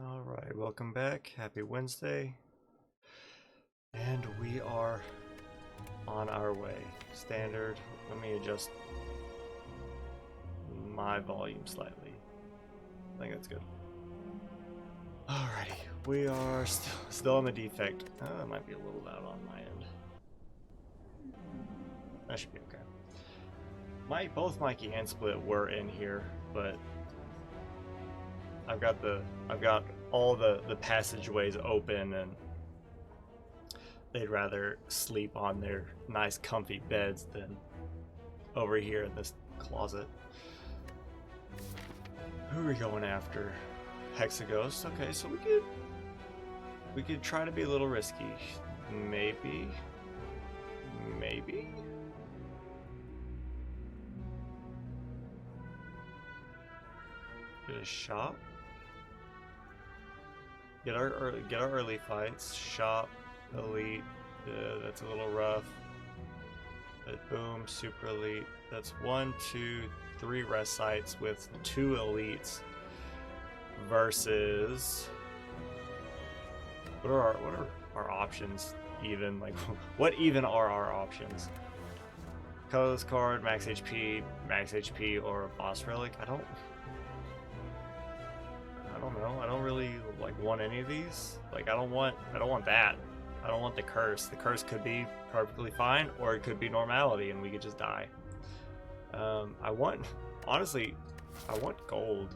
All right, welcome back. Happy Wednesday. And we are on our way. Standard. Let me adjust my volume slightly. I think that's good. Alrighty, we are still on the defect. That might be a little loud on my end. That should be okay. Both Mikey and Split were in here, but I've got all the passageways open, and they'd rather sleep on their nice comfy beds than over here in this closet. Who are we going after? Hexaghost. Okay, so we could try to be a little risky. Maybe. Get a shop. Get our early fights. Shop, elite. That's a little rough. But boom, super elite. That's 1, 2, 3 rest sites with 2 elites. Versus, what are our options even? Like, what even are our options? Colorless card, max HP, or boss relic? I don't know. I don't really like want any of these. Like, I don't want that. I don't want the curse. The curse could be perfectly fine, or it could be normality, and we could just die. Honestly, I want gold.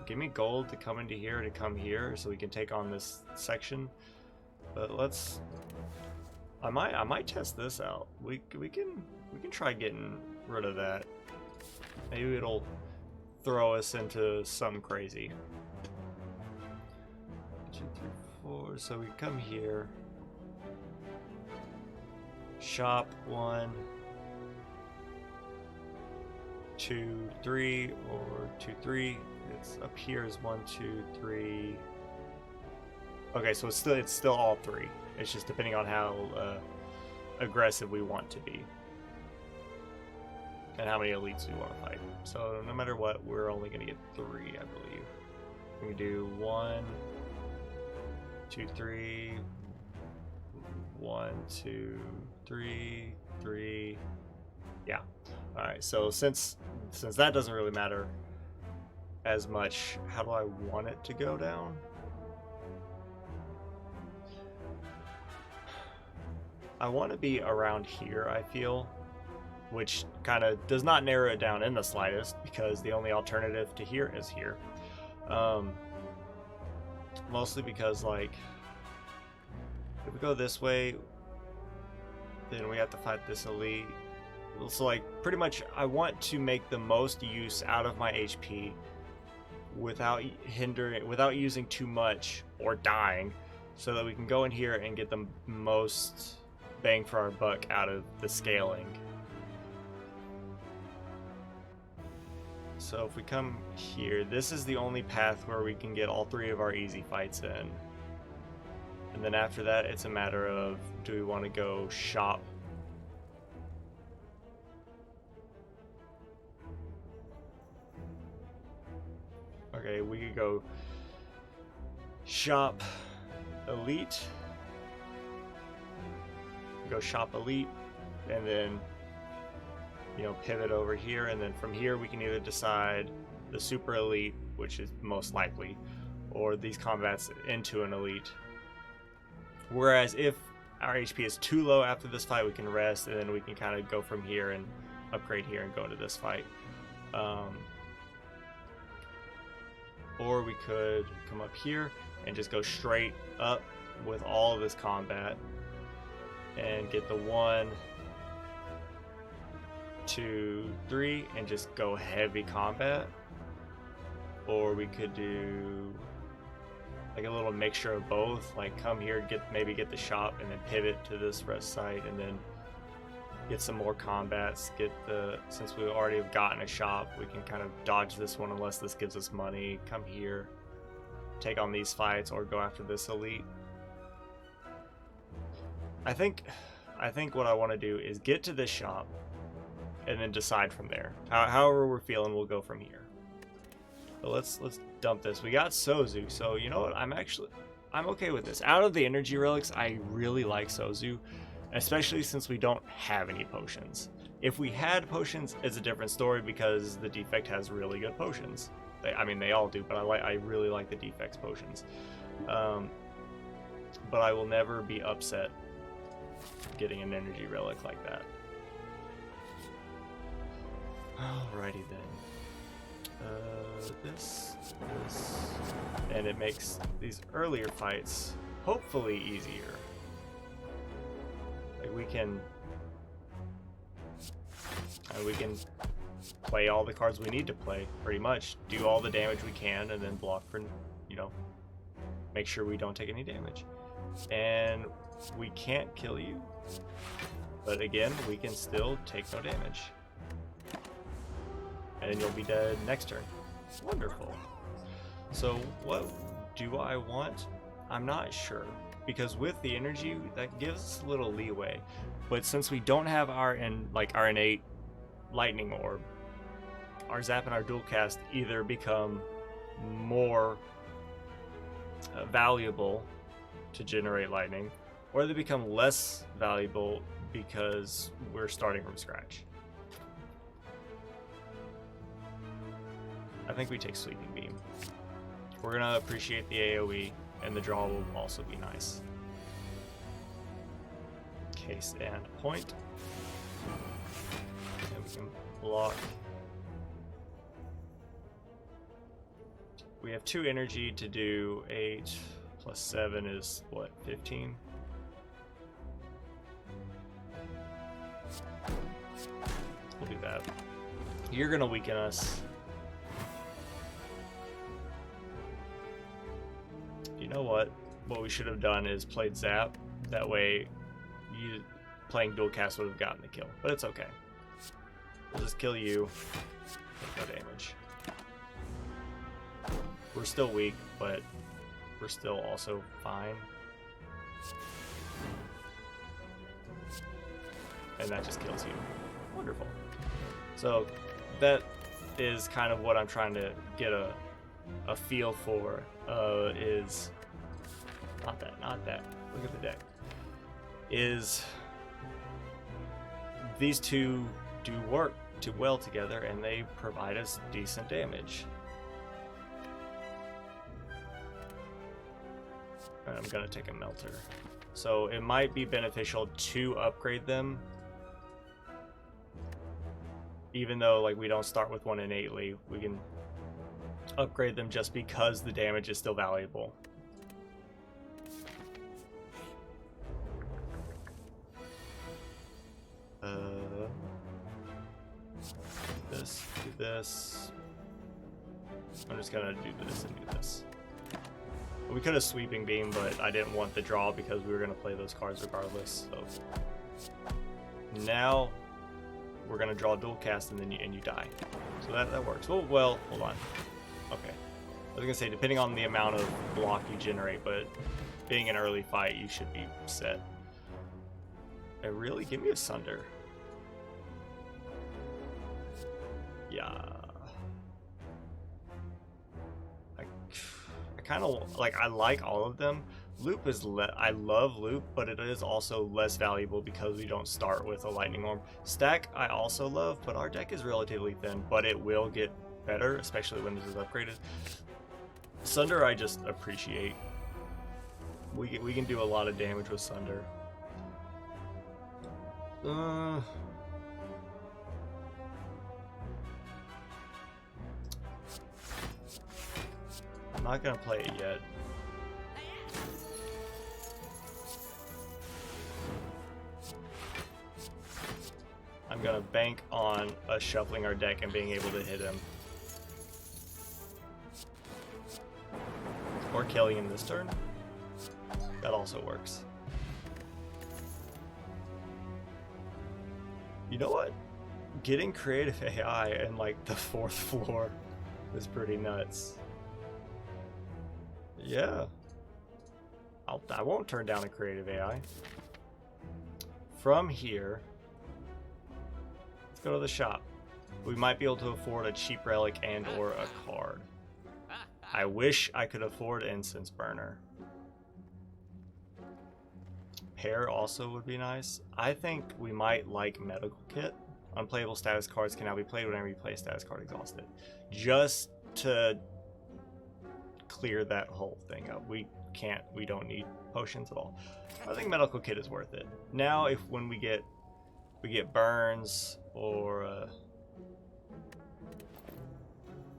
Give me gold to come into here, to come here, so we can take on this section. But I might test this out. We can try getting rid of that. Maybe it'll throw us into something crazy. 2, 3, 4. So we come here. Shop 1, 2, 3, or 2, 3. It's up here is 1, 2, 3. Okay, so it's still all 3. It's just depending on how aggressive we want to be and how many elites we want to fight. So no matter what, we're only going to get 3, I believe. We can do 1, 2, 3. 1, 2, 3, 3. Yeah. All right. So since that doesn't really matter as much, how do I want it to go down? I want to be around here, I feel, which kind of does not narrow it down in the slightest, because the only alternative to here is here. Mostly because, like, if we go this way, then we have to fight this elite. So, like, pretty much I want to make the most use out of my HP without using too much or dying, so that we can go in here and get the most bang for our buck out of the scaling. So if we come here, this is the only path where we can get all 3 of our easy fights in. And then after that, it's a matter of, do we want to go shop? Okay, we could go shop elite. Go shop elite, and then, you know, pivot over here, and then from here we can either decide the super elite, which is most likely, or these combats into an elite. Whereas if our HP is too low after this fight, we can rest, and then we can kind of go from here and upgrade here and go into this fight. Or we could come up here and just go straight up with all of this combat and get the 1, 2, 3 and just go heavy combat. Or we could do like a little mixture of both, like come here, maybe get the shop, and then pivot to this rest site, and then get some more combats. Since we already have gotten a shop, we can kind of dodge this one unless this gives us money. Come here, take on these fights, or go after this elite. I think what I want to do is get to this shop and then decide from there. However we're feeling, we'll go from here. But let's dump this. We got Sozu, so you know what? I'm okay with this. Out of the energy relics, I really like Sozu, especially since we don't have any potions. If we had potions, it's a different story because the defect has really good potions. I mean, they all do, but I really like the defects potions. But I will never be upset getting an energy relic like that. Alrighty then. This, and it makes these earlier fights hopefully easier. Like we can play all the cards we need to play, pretty much. Do all the damage we can, and then block for, you know, make sure we don't take any damage. And we can't kill you, but again, we can still take no damage. And then you'll be dead next turn. Wonderful. So what do I want? I'm not sure, because with the energy, that gives us a little leeway. But since we don't have our innate lightning orb, our zap and our dual cast either become more valuable to generate lightning, or they become less valuable because we're starting from scratch. I think we take Sweeping Beam. We're gonna appreciate the AoE, and the draw will also be nice. Case and point. And we can block. We have 2 energy to do 8 plus 7 is what, 15? We'll do that. You're gonna weaken us. You know what? What we should have done is played Zap. That way, playing dual cast would have gotten the kill. But it's okay. We'll just kill you. Take no damage. We're still weak, but we're still also fine. And that just kills you. Wonderful. So that is kind of what I'm trying to get a feel for. Is not that. Look at the deck. Is these two do work too well together, and they provide us decent damage. And I'm gonna take a melter. So it might be beneficial to upgrade them, even though like we don't start with one innately. We can upgrade them just because the damage is still valuable. Do this. I'm just gonna do this and do this. We could have Sweeping Beam, but I didn't want the draw because we were gonna play those cards regardless. So now we're gonna draw dual cast, and then you die. So that works. Well, hold on. Okay. I was gonna say, depending on the amount of block you generate, but being an early fight, you should be set. Really? Give me a Sunder. Yeah. I kind of like, I like all of them. Loop is I love Loop, but it is also less valuable because we don't start with a Lightning Orb. Stack I also love, but our deck is relatively thin, but it will get better, especially when this is upgraded. Sunder I just appreciate. We can do a lot of damage with Sunder. I'm not gonna play it yet. I'm gonna bank on us shuffling our deck and being able to hit him. Or killing him this turn. That also works. You know what? Getting creative AI in like the 4th floor is pretty nuts. Yeah. I won't turn down a creative AI. From here, let's go to the shop. We might be able to afford a cheap relic and or a card. I wish I could afford incense burner. Pair also would be nice. I think we might like medical kit. Unplayable status cards can now be played whenever you play a status card exhausted. Just to clear that whole thing up. We don't need potions at all. I think medical kit is worth it. Now when we get burns or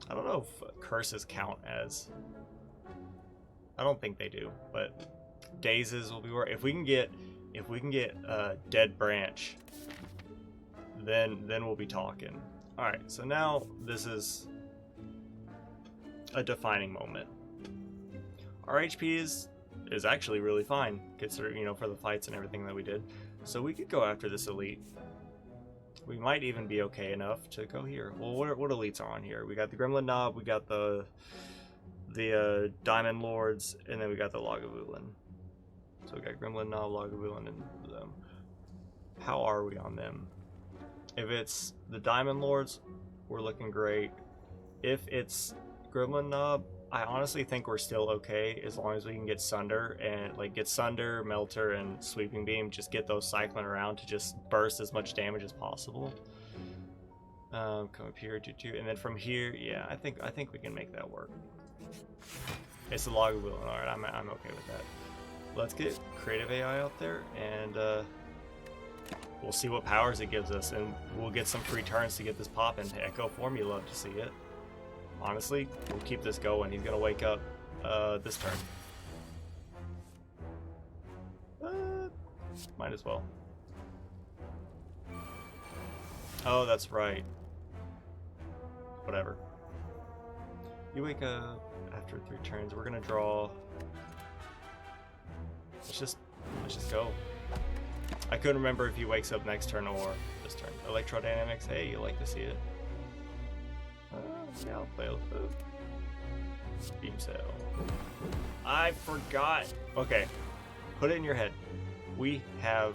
I don't know if curses count as, I don't think they do, but dazes will be worth. If we can get dead branch, then we'll be talking. All right, so now this is a defining moment. Our HP is actually really fine, considering, you know, for the fights and everything that we did. So we could go after this elite. We might even be okay enough to go here. Well, what elites are on here? We got the Gremlin Knob, we got the Diamond Lords, and then we got the Lagavulin. So we got Gremlin Knob, Lagavulin, and them. How are we on them? If it's the Diamond Lords, we're looking great. If it's Gremlin Knob, I honestly think we're still okay as long as we can get Sunder and get Sunder, Melter, and Sweeping Beam. Just get those cycling around to just burst as much damage as possible. Come up here, and then from here, yeah, I think we can make that work. It's the Lagavulin. All right, I'm okay with that. Let's get Creative AI out there, and we'll see what powers it gives us, and we'll get some free turns to get this pop into Echo form. You love to see it. Honestly, we'll keep this going. He's gonna wake up this turn. Might as well. Oh, that's right. Whatever. You wake up after 3 turns. We're gonna draw. Let's just go. I couldn't remember if he wakes up next turn or this turn. Electrodynamics. Hey, you like to see it. Yeah, I'll play with Beam Cell. I forgot. Okay, put it in your head. We have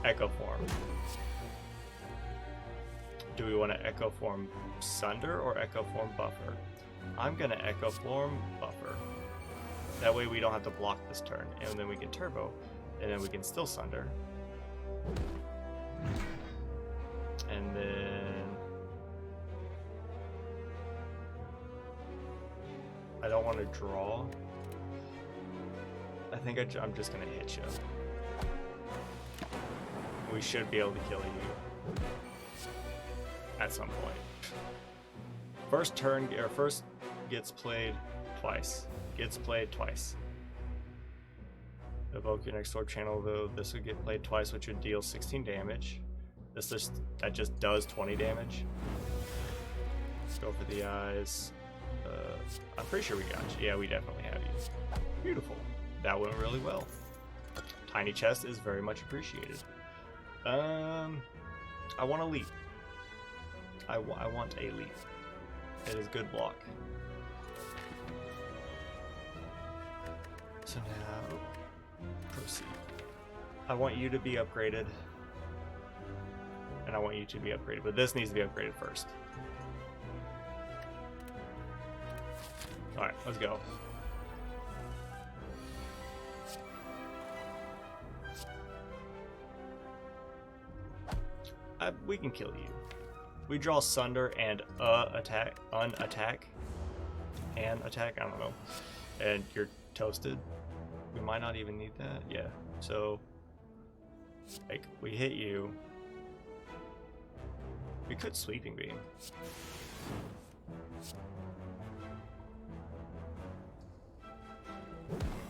Echo Form. Do we want to Echo Form Sunder or Echo Form Buffer? I'm gonna Echo Form Buffer. That way we don't have to block this turn, and then we can Turbo, and then we can still Sunder. And then I don't want to draw. I think I'm just gonna hit you. We should be able to kill you at some point. First turn, or first gets played twice. Gets played twice. Evoke your next orb channel, though this would get played twice, which would deal 16 damage. That just does 20 damage. Let's go for the eyes. I'm pretty sure we got you. Yeah, we definitely have you. Beautiful. That went really well. Tiny chest is very much appreciated. I want a leap. I want a leap. It is good block. So now, proceed. I want you to be upgraded. And I want you to be upgraded, but this needs to be upgraded first. Alright, let's go. We can kill you. We draw Sunder and attack, unattack, and attack, I don't know. And you're toasted. We might not even need that. Yeah, so like we hit you. We could Sweeping Beam.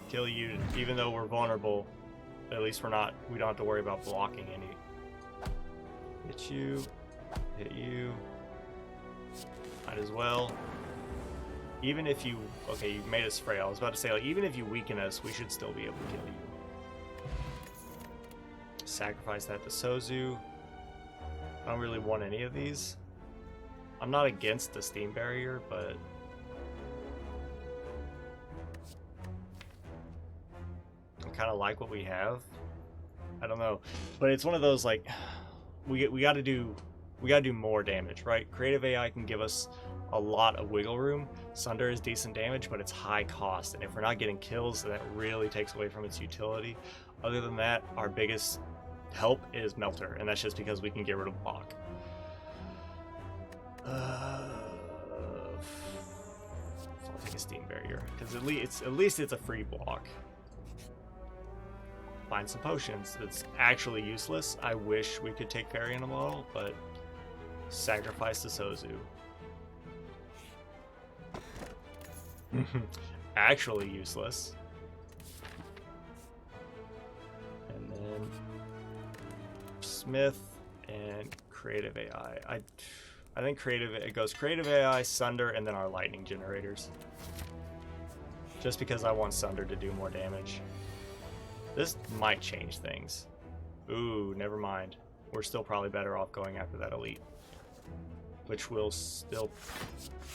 Kill you, even though we're vulnerable. At least we don't have to worry about blocking any. Hit you. Hit you. Might as well. Even if you, okay, you made us frail. I was about to say, like, even if you weaken us, we should still be able to kill you. Sacrifice that to Sozu. I don't really want any of these. I'm not against the Steam Barrier, but I kind of like what we have. I don't know, but it's one of those, like, we got to do we gotta do more damage, right? Creative AI can give us a lot of wiggle room. Sunder is decent damage, but it's high cost, and if we're not getting kills, that really takes away from its utility. Other than that, our biggest help is Melter, and that's just because we can get rid of block. I'll take a Steam Barrier, because at least it's a free block. Find some potions. It's actually useless. I wish we could take Fairy in a model, but sacrifice to Sozu. Actually useless. And then Smith and Creative AI. I think it goes Creative AI, Sunder, and then our lightning generators. Just because I want Sunder to do more damage. This might change things. Ooh, never mind. We're still probably better off going after that elite. Which will still...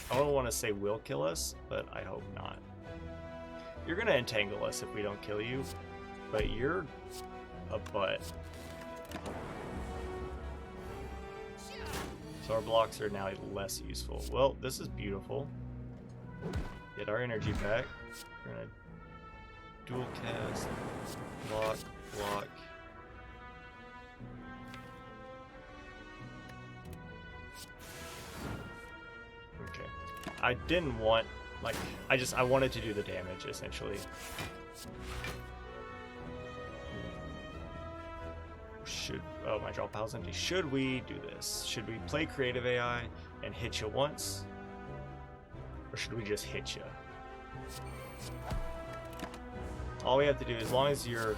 I don't want to say will kill us, but I hope not. You're going to entangle us if we don't kill you, but you're a butt. So our blocks are now less useful. Well, this is beautiful. Get our energy back. We're going to dual cast, block, block. Okay. I didn't want, like, I wanted to do the damage, essentially. Oh, my draw pile's empty. Should we do this? Should we play Creative AI and hit you once? Or should we just hit you? All we have to do, as long as we're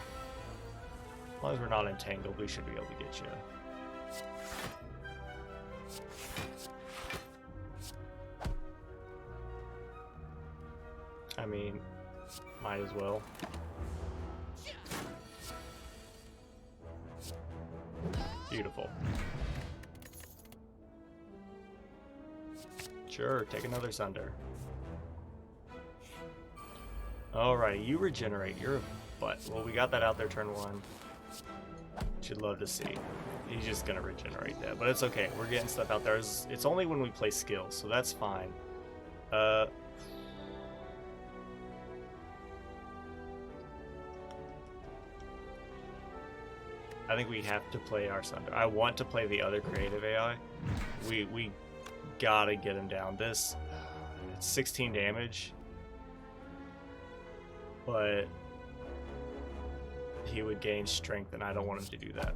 not entangled, we should be able to get you. I mean, might as well. Beautiful. Sure, take another Sunder. Alright, you regenerate. You're a butt. Well, we got that out there turn 1. Should love to see. He's just gonna regenerate that, but it's okay. We're getting stuff out there. It's only when we play skills, so that's fine. I think we have to play our Sunder. I want to play the other Creative AI. We gotta get him down. This, it's 16 damage, but he would gain strength, and I don't want him to do that.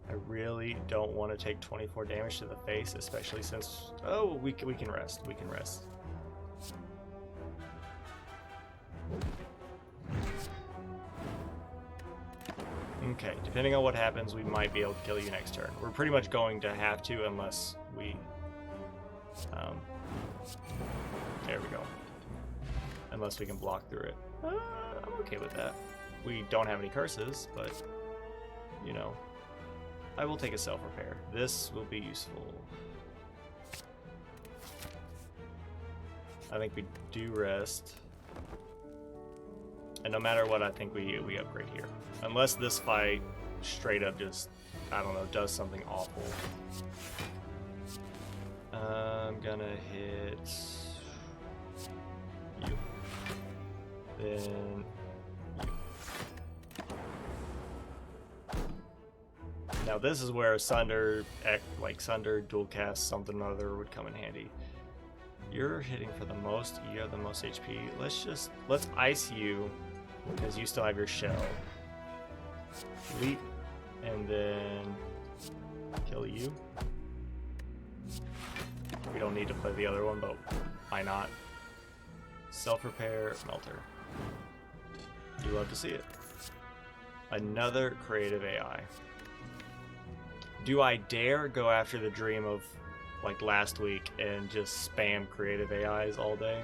I really don't want to take 24 damage to the face, especially since... Oh, we can rest. We can rest. Okay, depending on what happens, we might be able to kill you next turn. We're pretty much going to have to, unless we... there we go. Unless we can block through it. I'm okay with that. We don't have any curses, but, you know, I will take a self-repair. This will be useful. I think we do rest. And no matter what, I think we upgrade here. Unless this fight straight up just, I don't know, does something awful. I'm gonna hit you. Then you. Now this is where Sunder, like Sunder, dual cast, something or other would come in handy. You're hitting for the most, you have the most HP. Let's ice you, because you still have your shell. Leap, and then kill you. We don't need to play the other one, but why not? Self-repair, Melter. You love to see it. Another Creative AI. Do I dare go after the dream of, like last week, and just spam Creative AIs all day?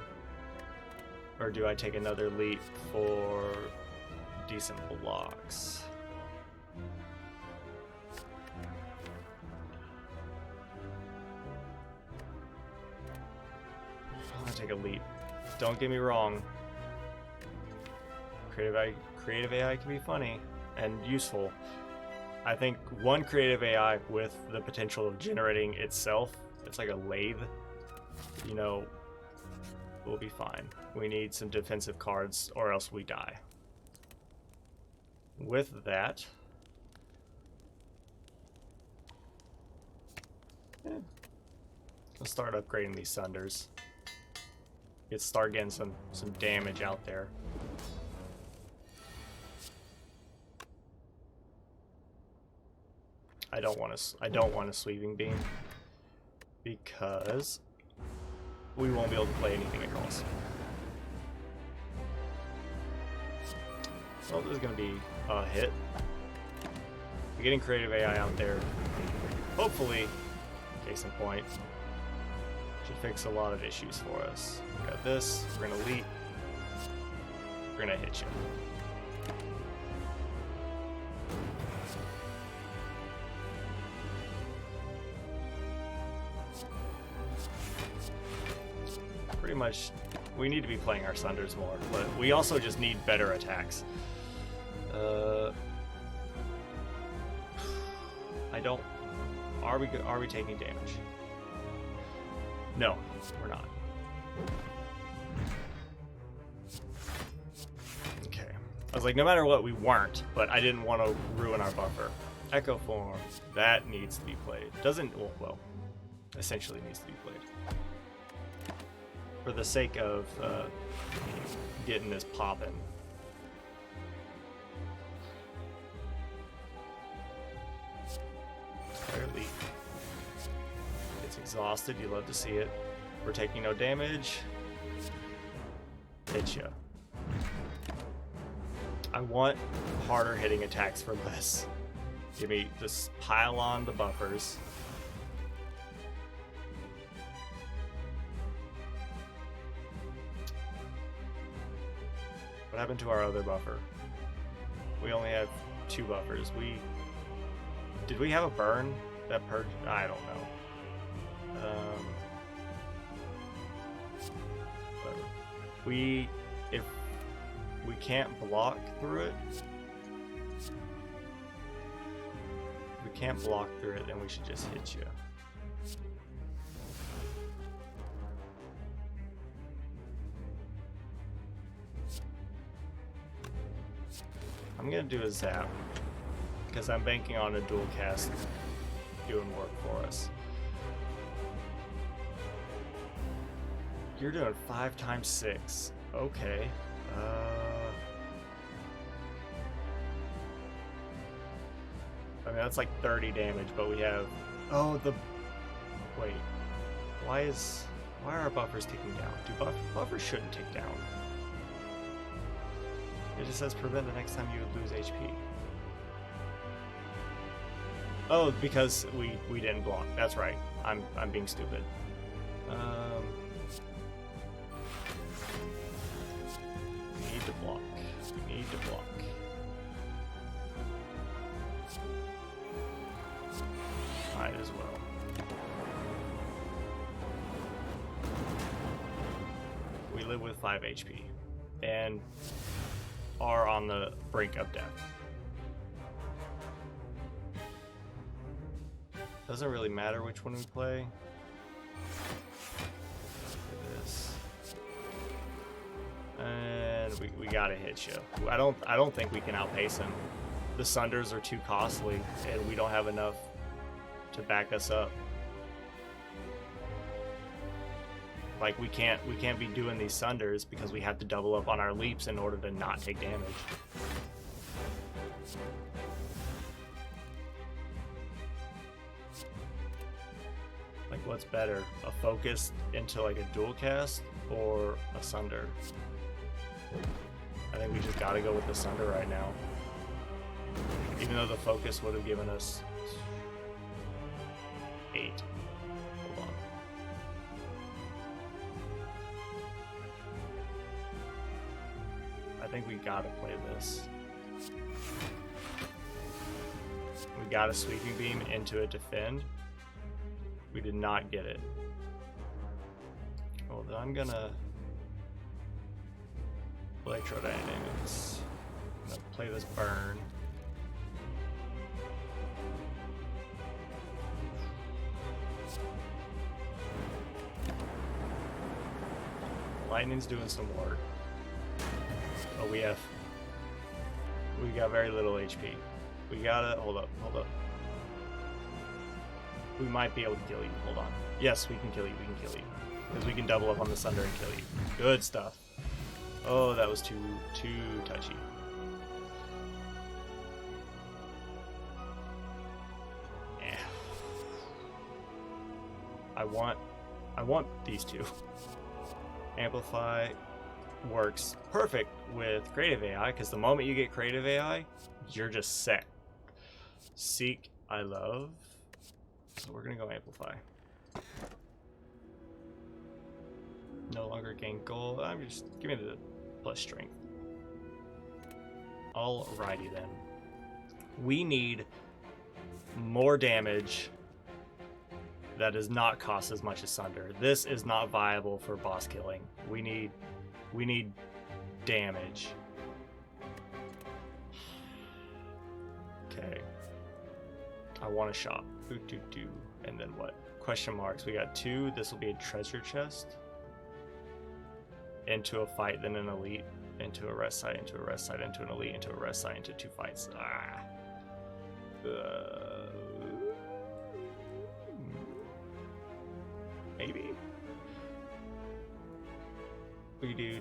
Or do I take another leap for decent blocks? I'm gonna take a leap. Don't get me wrong. creative AI can be funny and useful. I think one creative AI with the potential of generating itself, it's like a lathe, you know, we'll be fine. We need some defensive cards or else we die. With that, let's start upgrading these Sunders. Let's start getting some damage out there. I don't want a sweeping beam because we won't be able to play anything across. So this is going to be a hit. We're getting creative AI out there. Hopefully, case in point, should fix a lot of issues for us. We got this. We're going to leap. We're going to hit you. Pretty much, we need to be playing our Sunders more, but we also just need better attacks. I don't. Are we taking damage? No, we're not. Okay. I was like, no matter what, we weren't, but I didn't want to ruin our buffer. Echo Form, that needs to be played. Doesn't, well, essentially needs to be played. For the sake of getting this popping. Clearly, it's exhausted. You love to see it. We're taking no damage. Hit ya. I want harder hitting attacks for less. Give me just pile on the buffers. What happened to our other buffer? We only have 2 buffers. Did we have a burn that purged? I don't know. Whatever. If we can't block through it, then we should just hit you. I'm gonna do a zap because I'm banking on a dual cast doing work for us. You're doing 5 times 6. Okay. I mean, that's like 30 damage, but we have... Oh, wait. Why are our buffers ticking down? Buffers shouldn't tick down. It just says prevent the next time you lose HP. Oh, because we didn't block. That's right. I'm being stupid. We need to block. We need to block. Might as well. We live with 5 HP. And are on the brink of death. Doesn't really matter which one we play. Look at this. And we gotta hit you. I don't think we can outpace him. The Sunders are too costly, and we don't have enough to back us up. Like we can't be doing these Sunders because we have to double up on our leaps in order to not take damage. Like what's better? A focus into like a dual cast or a Sunder? I think we just gotta go with the Sunder right now. Even though the focus would have given us 8. Hold on. I think we gotta play this. We got a sweeping beam into a defend. We did not get it. Well, then I'm gonna electrodynamics. gonna play this burn. Lightning's doing some work. Oh, we got very little HP. We gotta hold up. We might be able to kill you. Hold on. Yes, we can kill you. Because we can double up on the Sunder and kill you. Good stuff. Oh, that was too touchy. Yeah. I want these two. Amplify works perfect with creative AI, because the moment you get creative AI, you're just set. Seek, I love. So we're gonna go amplify. No longer gain gold. I'm just give me the plus strength. Alrighty then. We need more damage that does not cost as much as Sunder. This is not viable for boss killing. We need damage. Okay. I want a shop. And then what? Question marks. We got 2. This will be a treasure chest. Into a fight, then an elite. Into a rest site, into a rest site, into an elite, into a rest site, into 2 fights. Maybe. We do.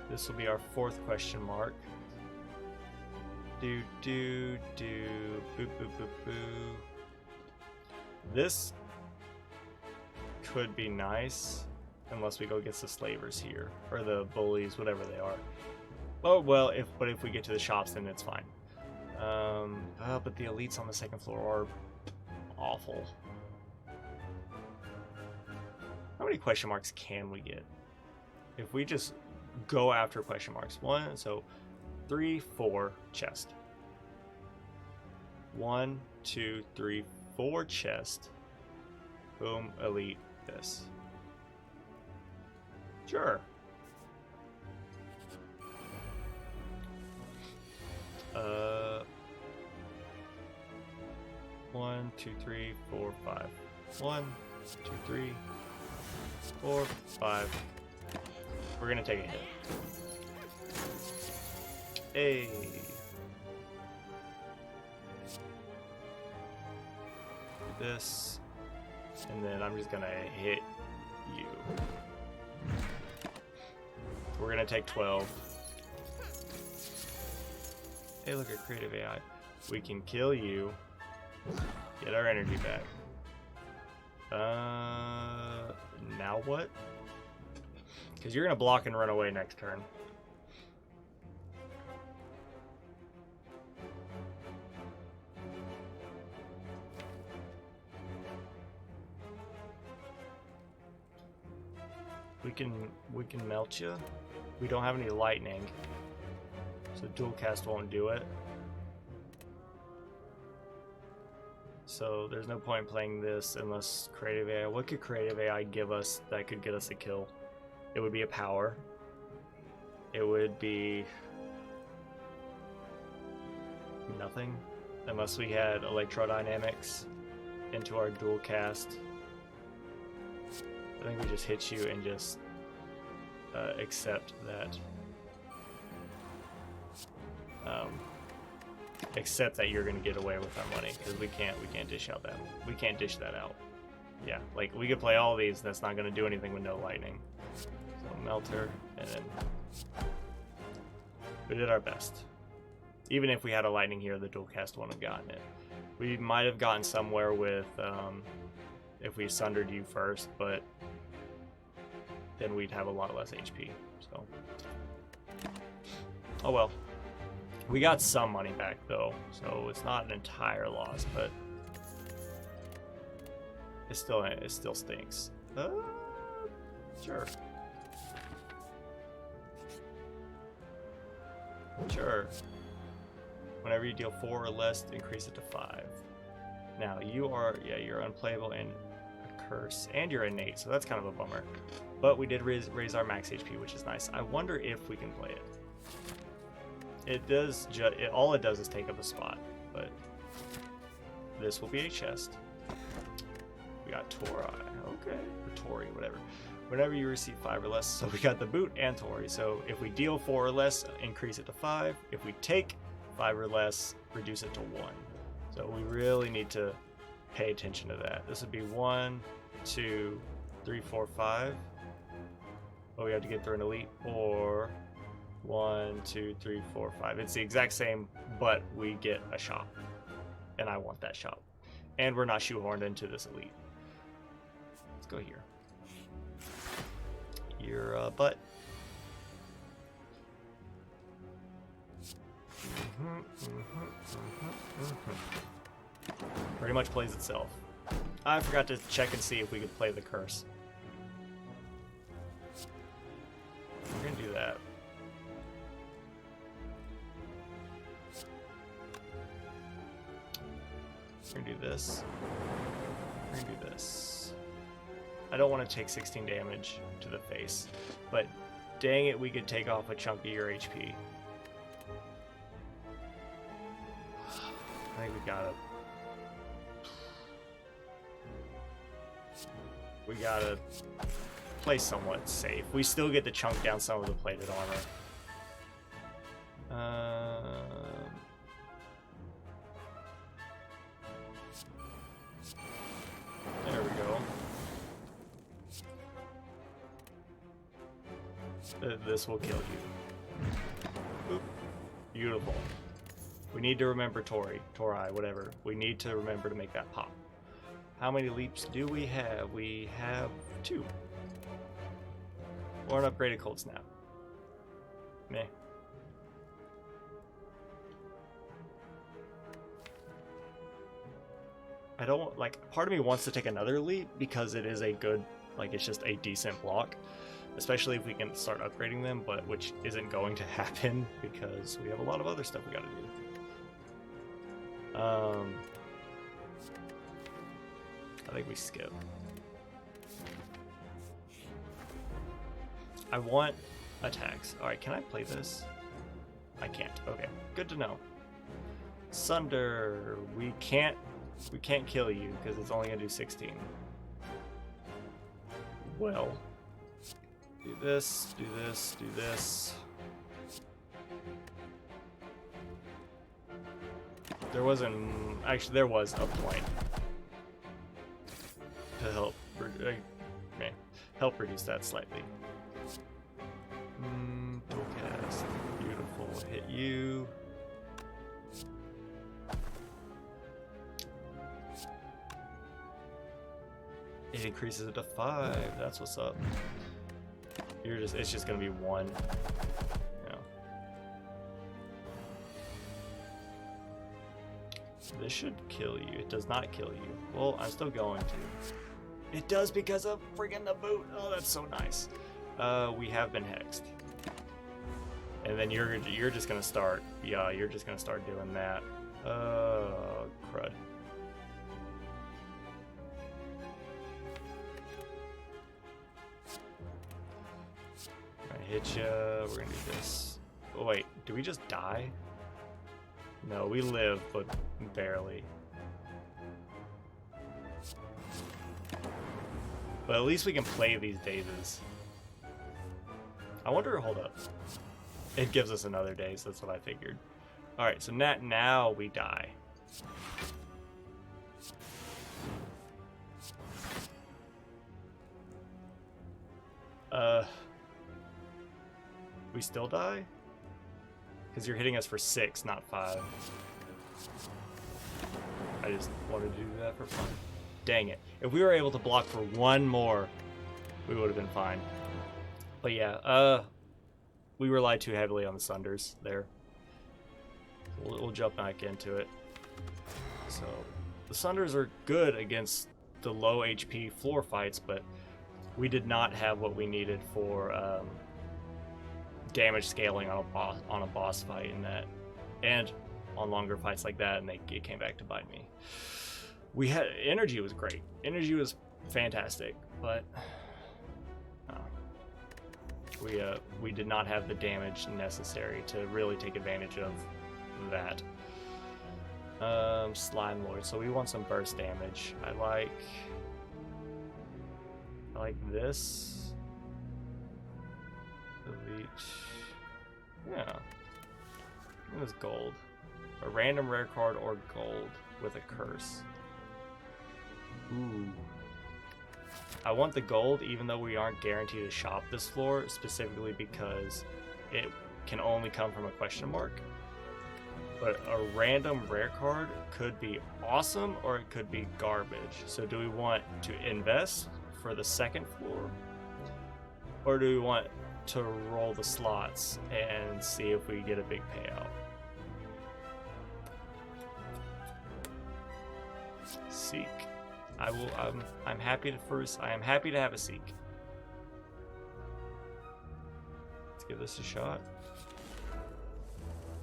This will be our 4th question mark. Boo. This could be nice, unless we go get the slavers here, or the bullies, whatever they are. Oh well, if we get to the shops, then it's fine. But the elites on the 2nd floor are awful. How many question marks can we get if we just go after question marks? 1, so 3, 4 chest. 1, 2, 3, 4 chest. Boom, elite. This. Sure. 1, 2, 3, 4, 5. 1, 2, 3, 4, 5. We're gonna take a hit. Hey. This, and then I'm just gonna hit you. We're gonna take 12. Hey, look at creative AI. We can kill you. Get our energy back. Now what? Because you're gonna block and run away next turn. We can melt you. We don't have any lightning, so dual cast won't do it. So there's no point playing this unless creative AI. What could creative AI give us that could get us a kill? It would be a power. It would be nothing unless we had electrodynamics into our dual cast. I think we just hit you and just accept that. Accept that you're gonna get away with our money, because we can't dish out that. We can't dish that out. Yeah, like we could play all these. That's not gonna do anything with no lightning. So melter, and then we did our best. Even if we had a lightning here, the dual cast wouldn't have gotten it. We might have gotten somewhere with if we sundered you first, but then we'd have a lot less HP. So, oh well. We got some money back though, so it's not an entire loss, but it still stinks. Sure. Sure. Whenever you deal 4 or less, increase it to 5. Now you are, yeah, you're unplayable and curse, and you're innate, so that's kind of a bummer. But we did raise our max HP, which is nice. I wonder if we can play it. It does. All it does is take up a spot, but this will be a chest. We got Tori, okay, or Tori, whatever. Whenever you receive 5 or less, so we got the boot and Tori. So if we deal 4 or less, increase it to 5. If we take 5 or less, reduce it to 1. So we really need to pay attention to that. This would be 1, 2, 3, 4, 5. Oh, we have to get through an elite, or 1, 2, 3, 4, 5. It's the exact same, but we get a shop, and I want that shop, and we're not shoehorned into this elite. Let's go here. Your butt. Pretty much plays itself. I forgot to check and see if we could play the curse. We're gonna do that. We're gonna do this. We're gonna do this. I don't want to take 16 damage to the face, but dang it, we could take off a chunk of your HP. I think we gotta play somewhat safe. We still get to chunk down some of the plated armor. There we go. This will kill you. Oop. Beautiful. We need to remember Tori, whatever. We need to remember to make that pop. How many leaps do we have? We have 2. Or an upgraded cold snap. Meh. I don't, like, part of me wants to take another leap because it is a good, like, it's just a decent block. Especially if we can start upgrading them, but which isn't going to happen because we have a lot of other stuff we gotta do. I think we skip. I want attacks. Alright, can I play this? I can't. Okay, good to know. Sunder, we can't kill you because it's only gonna do 16. Well, do this, do this, do this. There wasn't, actually there was a point to help reduce that slightly. Dual cast, beautiful, hit you. It increases it to 5, that's what's up. It's just gonna be 1. No. This should kill you. It does not kill you. Well, I'm still going to. It does because of friggin' the boot. Oh, that's so nice. We have been hexed. And then you're just gonna start. Yeah, you're just gonna start doing that. Crud. Hit ya. We're gonna do this. Oh wait, do we just die? No, we live, but barely. But at least we can play these dazes. I wonder. Hold up. It gives us another day, so that's what I figured. All right, so now we die. We still die? Because you're hitting us for 6, not 5. I just wanted to do that for fun. Dang it. If we were able to block for 1 more, we would have been fine. But yeah, we relied too heavily on the Sunders there. We'll jump back into it. So, the Sunders are good against the low HP floor fights, but we did not have what we needed for damage scaling on a boss fight in that, and on longer fights like that, and it came back to bite me. We had energy was great. Energy was fantastic, but we did not have the damage necessary to really take advantage of that. Slime Lord, so we want some burst damage. I like this. Elite. Yeah. It was gold. A random rare card or gold with a curse. Ooh. I want the gold, even though we aren't guaranteed to shop this floor, specifically because it can only come from a question mark. But a random rare card could be awesome, or it could be garbage. So do we want to invest for the second floor? Or do we want to roll the slots and see if we get a big payout? Seek. I'm happy to have a seek. Let's give this a shot.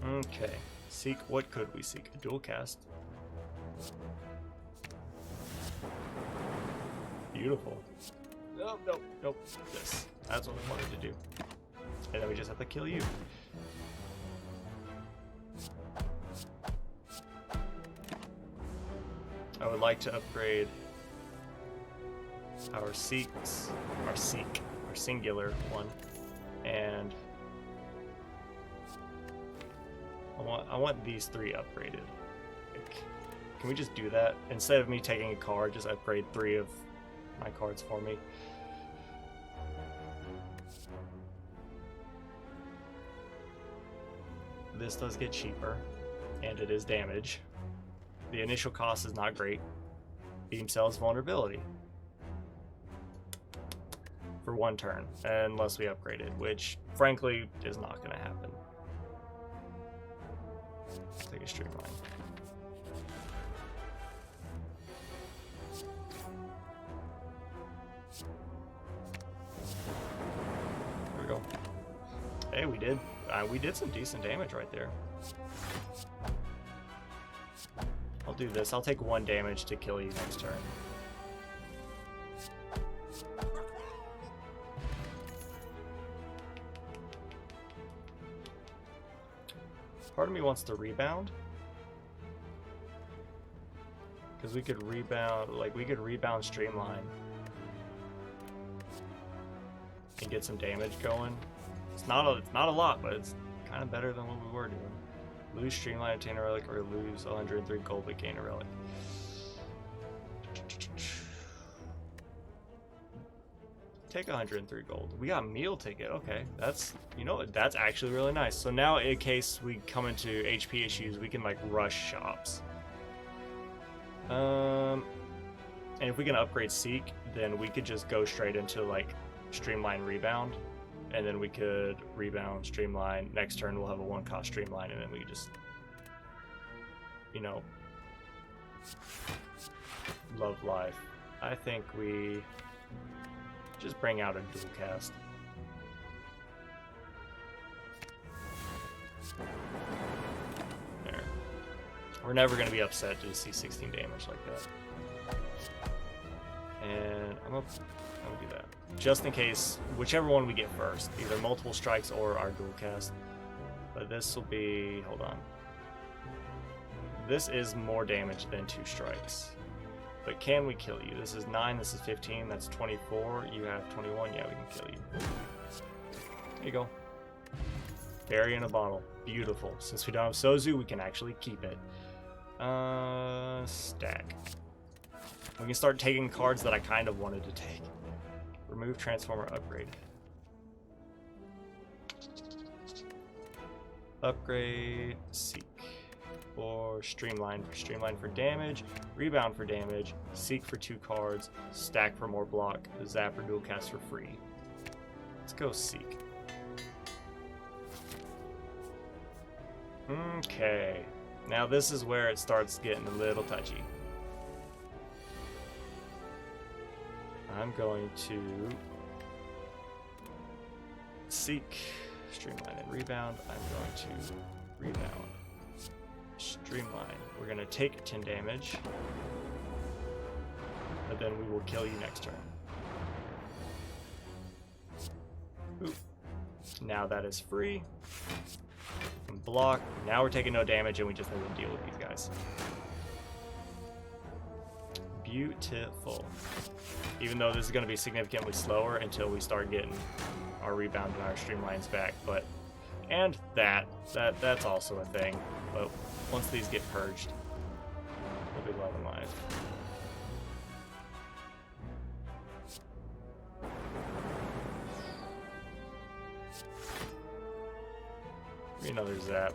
Okay. Seek, what could we seek? A dual cast. Beautiful. Nope. This. That's what we wanted to do. And then we just have to kill you. I would like to upgrade our singular one, and I want these three upgraded. Like, can we just do that? Instead of me taking a card, just upgrade 3 of my cards for me. This does get cheaper, and it is damage. The initial cost is not great. Beam Cell's vulnerability for 1 turn, unless we upgrade it, which frankly is not going to happen. Take a streamline. There we go. Hey, we did some decent damage right there. I'll do this. I'll take 1 damage to kill you next turn. Part of me wants to rebound, because we could rebound, streamline and get some damage going. It's not a lot, but it's kind of better than what we were doing. Lose streamline, obtain a relic, or lose 103 gold but gain a relic. Take 103 gold. We got a meal ticket. Okay, that's actually really nice. So now, in case we come into HP issues, we can like rush shops. And if we can upgrade Seek, then we could just go straight into like Streamline Rebound, and then we could Rebound Streamline. Next turn we'll have a 1-cost Streamline, and then we just, love life. I think we just bring out a dual cast. There. We're never going to be upset to see 16 damage like that. And I'm gonna do that. Just in case, whichever one we get first. Either multiple strikes or our dual cast. But this will be... hold on. This is more damage than 2 strikes. But can we kill you? This is 9, this is 15, that's 24. You have 21, yeah, we can kill you. There you go. Berry in a bottle. Beautiful. Since we don't have Sozu, we can actually keep it. Stack. We can start taking cards that I kind of wanted to take. Remove Transformer Upgrade. Upgrade, Seek. Or Streamline for damage, Rebound for damage, Seek for 2 cards, Stack for more block, Zap or Dual Cast for free. Let's go Seek. Okay, now this is where it starts getting a little touchy. I'm going to Seek, Streamline, and Rebound. I'm going to Rebound. Streamline. We're going to take 10 damage. but then we will kill you next turn. Oop. Now that is free. Block. Now we're taking no damage and we just need to deal with these guys. Beautiful. Even though this is going to be significantly slower until we start getting our rebound and our streamlines back, but and that's also a thing. But once these get purged, we'll be loving life. Another zap.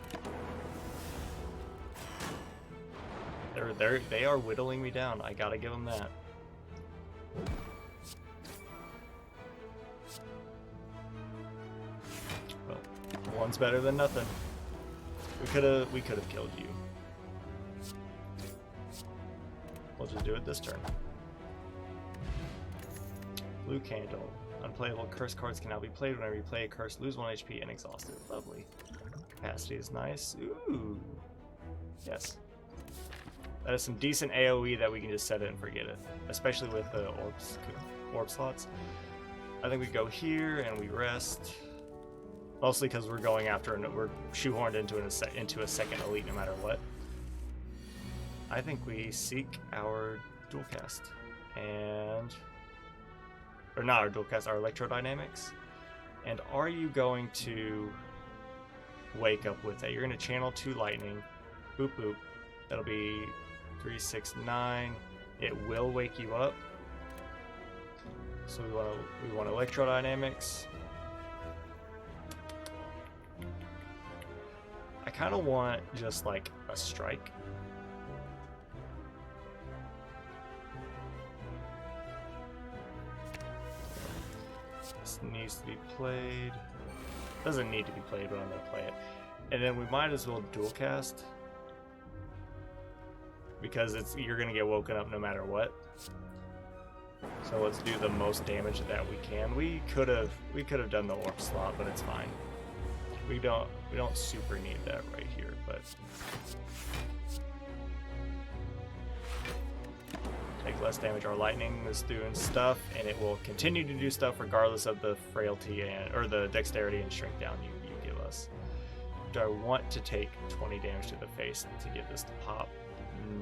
They are whittling me down. I gotta give them that. Well, one's better than nothing. We could have killed you. We'll just do it this turn. Blue candle. Unplayable curse cards can now be played whenever you play a curse. Lose 1 HP and exhaust it. Lovely. Capacity is nice. Ooh. Yes. That is some decent AoE that we can just set it and forget it. Especially with the orb slots. I think we go here and we rest. Mostly because we're going after and we're shoehorned into a second elite no matter what. I think we seek our dual cast. And... or not our dual cast, our electrodynamics. And are you going to wake up with that? You're going to channel 2 lightning. Boop boop. That'll be 3, 6, 9. It will wake you up. So we want electrodynamics. I kind of want just like a strike. This needs to be played. Doesn't need to be played, but I'm gonna play it. And then we might as well dual cast. Because you're gonna get woken up no matter what. So let's do the most damage that we can. We could have done the orb slot, but it's fine. We don't super need that right here, but take less damage. Our lightning is doing stuff, and it will continue to do stuff regardless of the frailty or the dexterity and shrink down you give us. Do I want to take 20 damage to the face to get this to pop?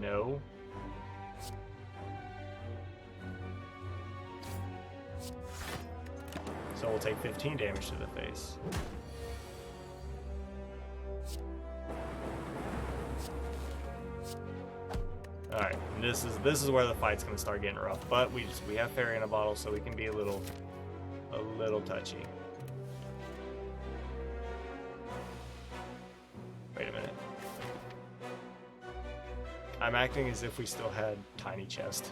No. So we'll take 15 damage to the face. Alright, this is where the fight's gonna start getting rough, but we have fairy in a bottle, so we can be a little touchy. Wait a minute. I'm acting as if we still had tiny chest.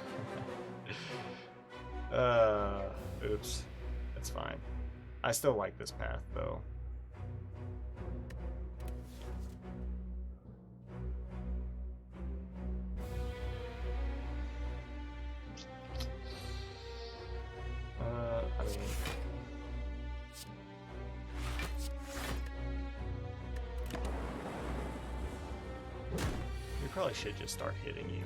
Oops. That's fine. I still like this path though. I mean, we probably should just start hitting you.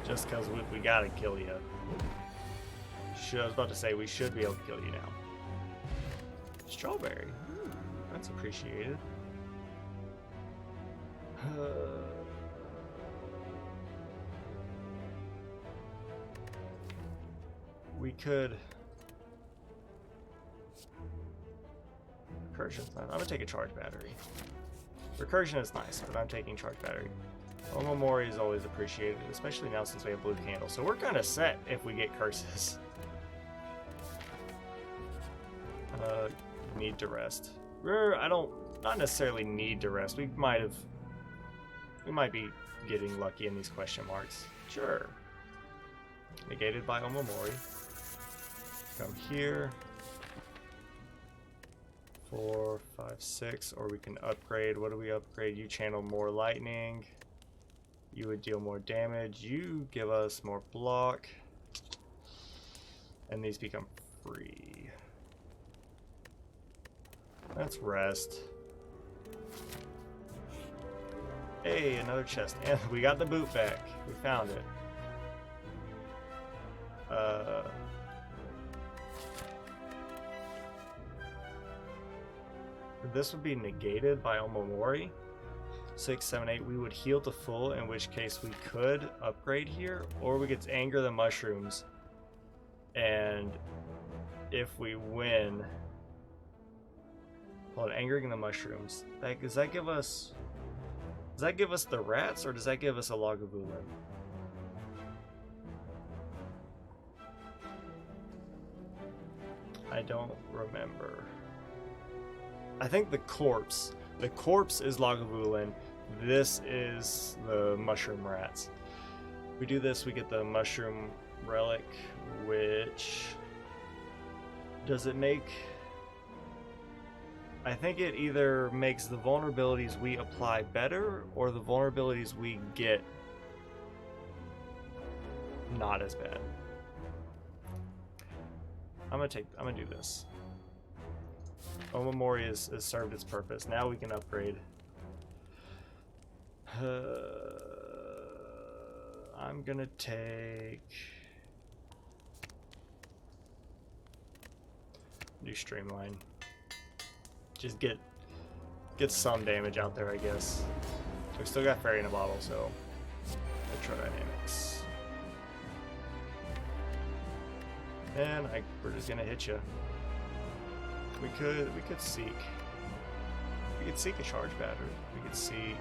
Just because we gotta kill you. I was about to say we should be able to kill you now. Strawberry. That's appreciated. We could... Recursion's nice. I'm gonna take a charge battery. Recursion is nice, but I'm taking charge battery. Omamori is always appreciated, especially now since we have blue candle. So we're kind of set if we get curses. Need to rest. Not necessarily need to rest. We might be getting lucky in these question marks. Sure. Negated by Omamori. Come here. 4, 5, 6, or we can upgrade. What do we upgrade? You channel more lightning. You would deal more damage. You give us more block. And these become free. Let's rest. Hey, another chest. And we got the boot back. We found it. This would be negated by Omamori. 6, 7, 8. We would heal to full, in which case we could upgrade here, or we could anger the mushrooms. And if we win, hold on, angering the mushrooms. Does that give us the rats, or does that give us a Lagavulin? I don't remember. I think the corpse. The corpse is Lagavulin. This is the mushroom rats. We do this, we get the mushroom relic, which does it make? I think it either makes the vulnerabilities we apply better, or the vulnerabilities we get not as bad. I'm gonna do this. Omamori has served its purpose. Now we can upgrade. I'm gonna take... do Streamline. Just get some damage out there, I guess. We still got Fairy in a Bottle, so... Electrodynamics. And we're just gonna hit you. We could seek. We could seek a charge battery. We could seek.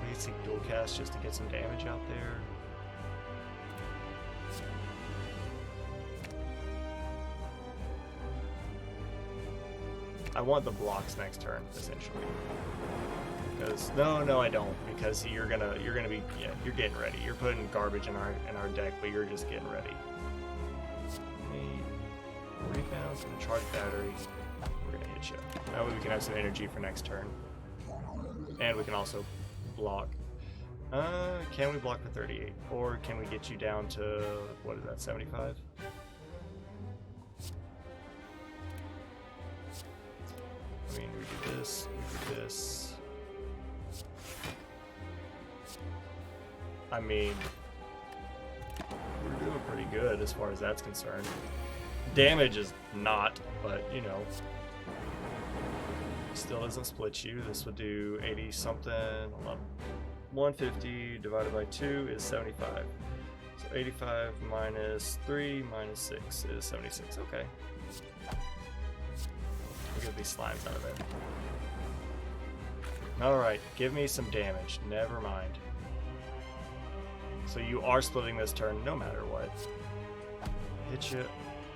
We could seek dual cast just to get some damage out there. I want the blocks next turn, essentially. Because no, I don't. Because you're gonna be you're getting ready. You're putting garbage in our deck, but you're just getting ready. Rebounds and a charge battery. We're gonna hit you. That way we can have some energy for next turn. And we can also block. Can we block for 38? Or can we get you down to, what is that, 75? I mean, we do this, we do this. I mean, we're doing pretty good as far as that's concerned. Damage is not, but you know, still doesn't split you. This would do 80 something. 150 divided by 2 is 75. So 85 minus 3 minus 6 is 76. Okay. We'll get these slimes out of there. Alright, give me some damage. Never mind. So you are splitting this turn no matter what. Hit you.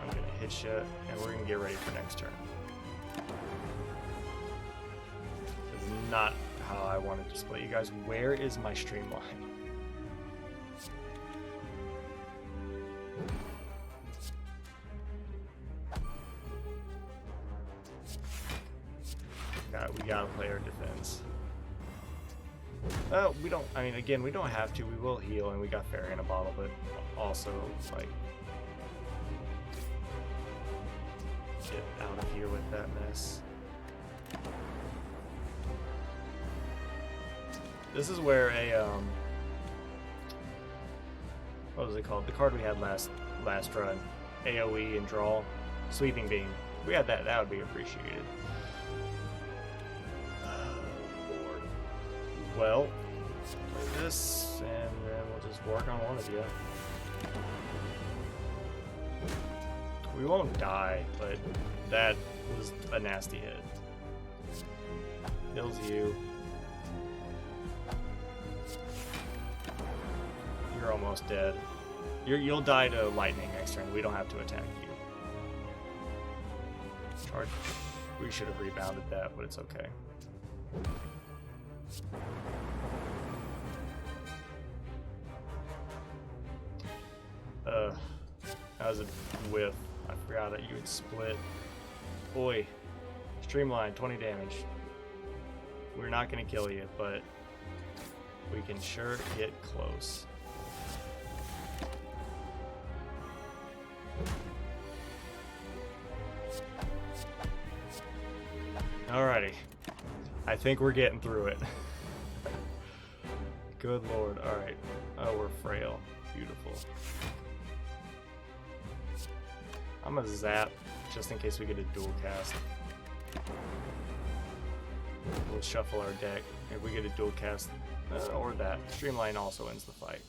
I'm gonna hit you, and we're gonna get ready for next turn. This is not how I wanted to split you guys. Where is my streamline? We gotta play our defense. We don't. I mean, again, we don't have to. We will heal, and we got Fairy in a Bottle, but also like. Get out of here with that mess. This is where a what was it called? The card we had last run, AOE and draw, Sweeping Beam. If we had that, that would be appreciated. Lord. Well, play this, and then we'll just work on one of you. We won't die, but that was a nasty hit. Kills you. You're almost dead. You'll die to lightning next turn. We don't have to attack you. Charge. We should have rebounded that, but it's okay. That was a whiff. I forgot that you would split. Boy, Streamline, 20 damage. We're not gonna kill you, but we can sure get close. Alrighty. I think we're getting through it. Good lord. Alright. Oh, we're frail. Beautiful. I'm gonna zap just in case we get a dual cast. We'll shuffle our deck. If we get a dual cast, or that. Streamline also ends the fight.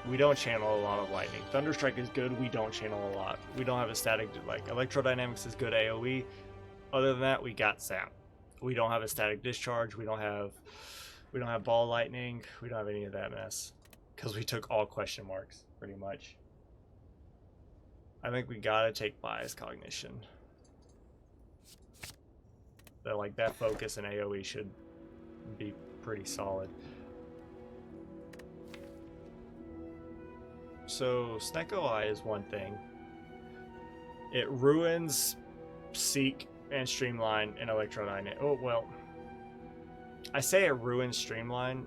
We don't channel a lot of lightning. Thunderstrike is good, we don't channel a lot. We don't have a static, like, Electrodynamics is good AoE. Other than that, we got Zap. We don't have a static discharge, we don't have ball lightning, we don't have any of that mess. Because we took all question marks, pretty much. I think we gotta take bias cognition. That focus and AoE should be pretty solid. So, Snecko Eye is one thing. It ruins Seek and Streamline and Electrodynamic. Oh, well. I say it ruins Streamline.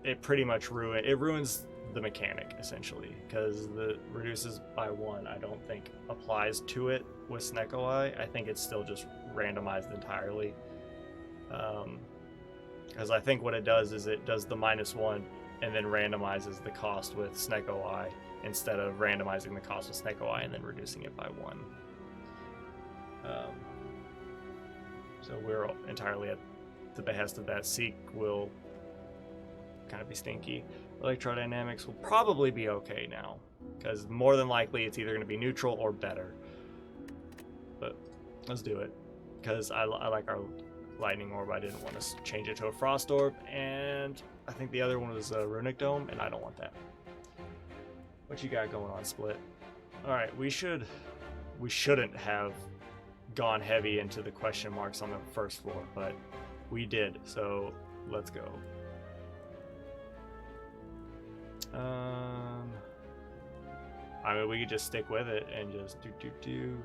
It pretty much ruins the mechanic, essentially. Because the reduces by 1, I don't think, applies to it with Snecko Eye. I think it's still just randomized entirely. Because I think what it does is it does the -1 and then randomizes the cost with Snecko Eye instead of randomizing the cost with Snecko Eye and then reducing it by 1. So we're entirely at the behest of that. Seek will kind of be stinky. Electrodynamics will probably be okay now, because more than likely it's either going to be neutral or better. But let's do it, because I like our Lightning Orb. I didn't want to change it to a Frost Orb, and I think the other one was a Runic Dome, and I don't want that. What you got going on, Split? Alright, we shouldn't have gone heavy into the question marks on the first floor, but we did, so let's go. I mean, we could just stick with it and just do.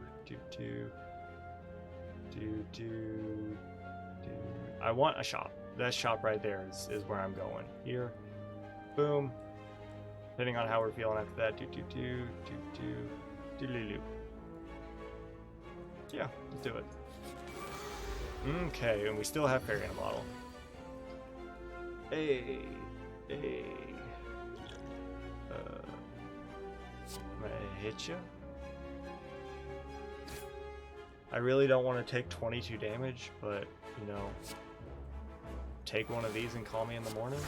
I want a shop. That shop right there is where I'm going. Here, boom. Depending on how we're feeling after that, do. Yeah, let's do it. Okay, and we still have Fairy in a bottle. Hey. I'm gonna hit you. I really don't want to take 22 damage, but, you know, take one of these and call me in the morning.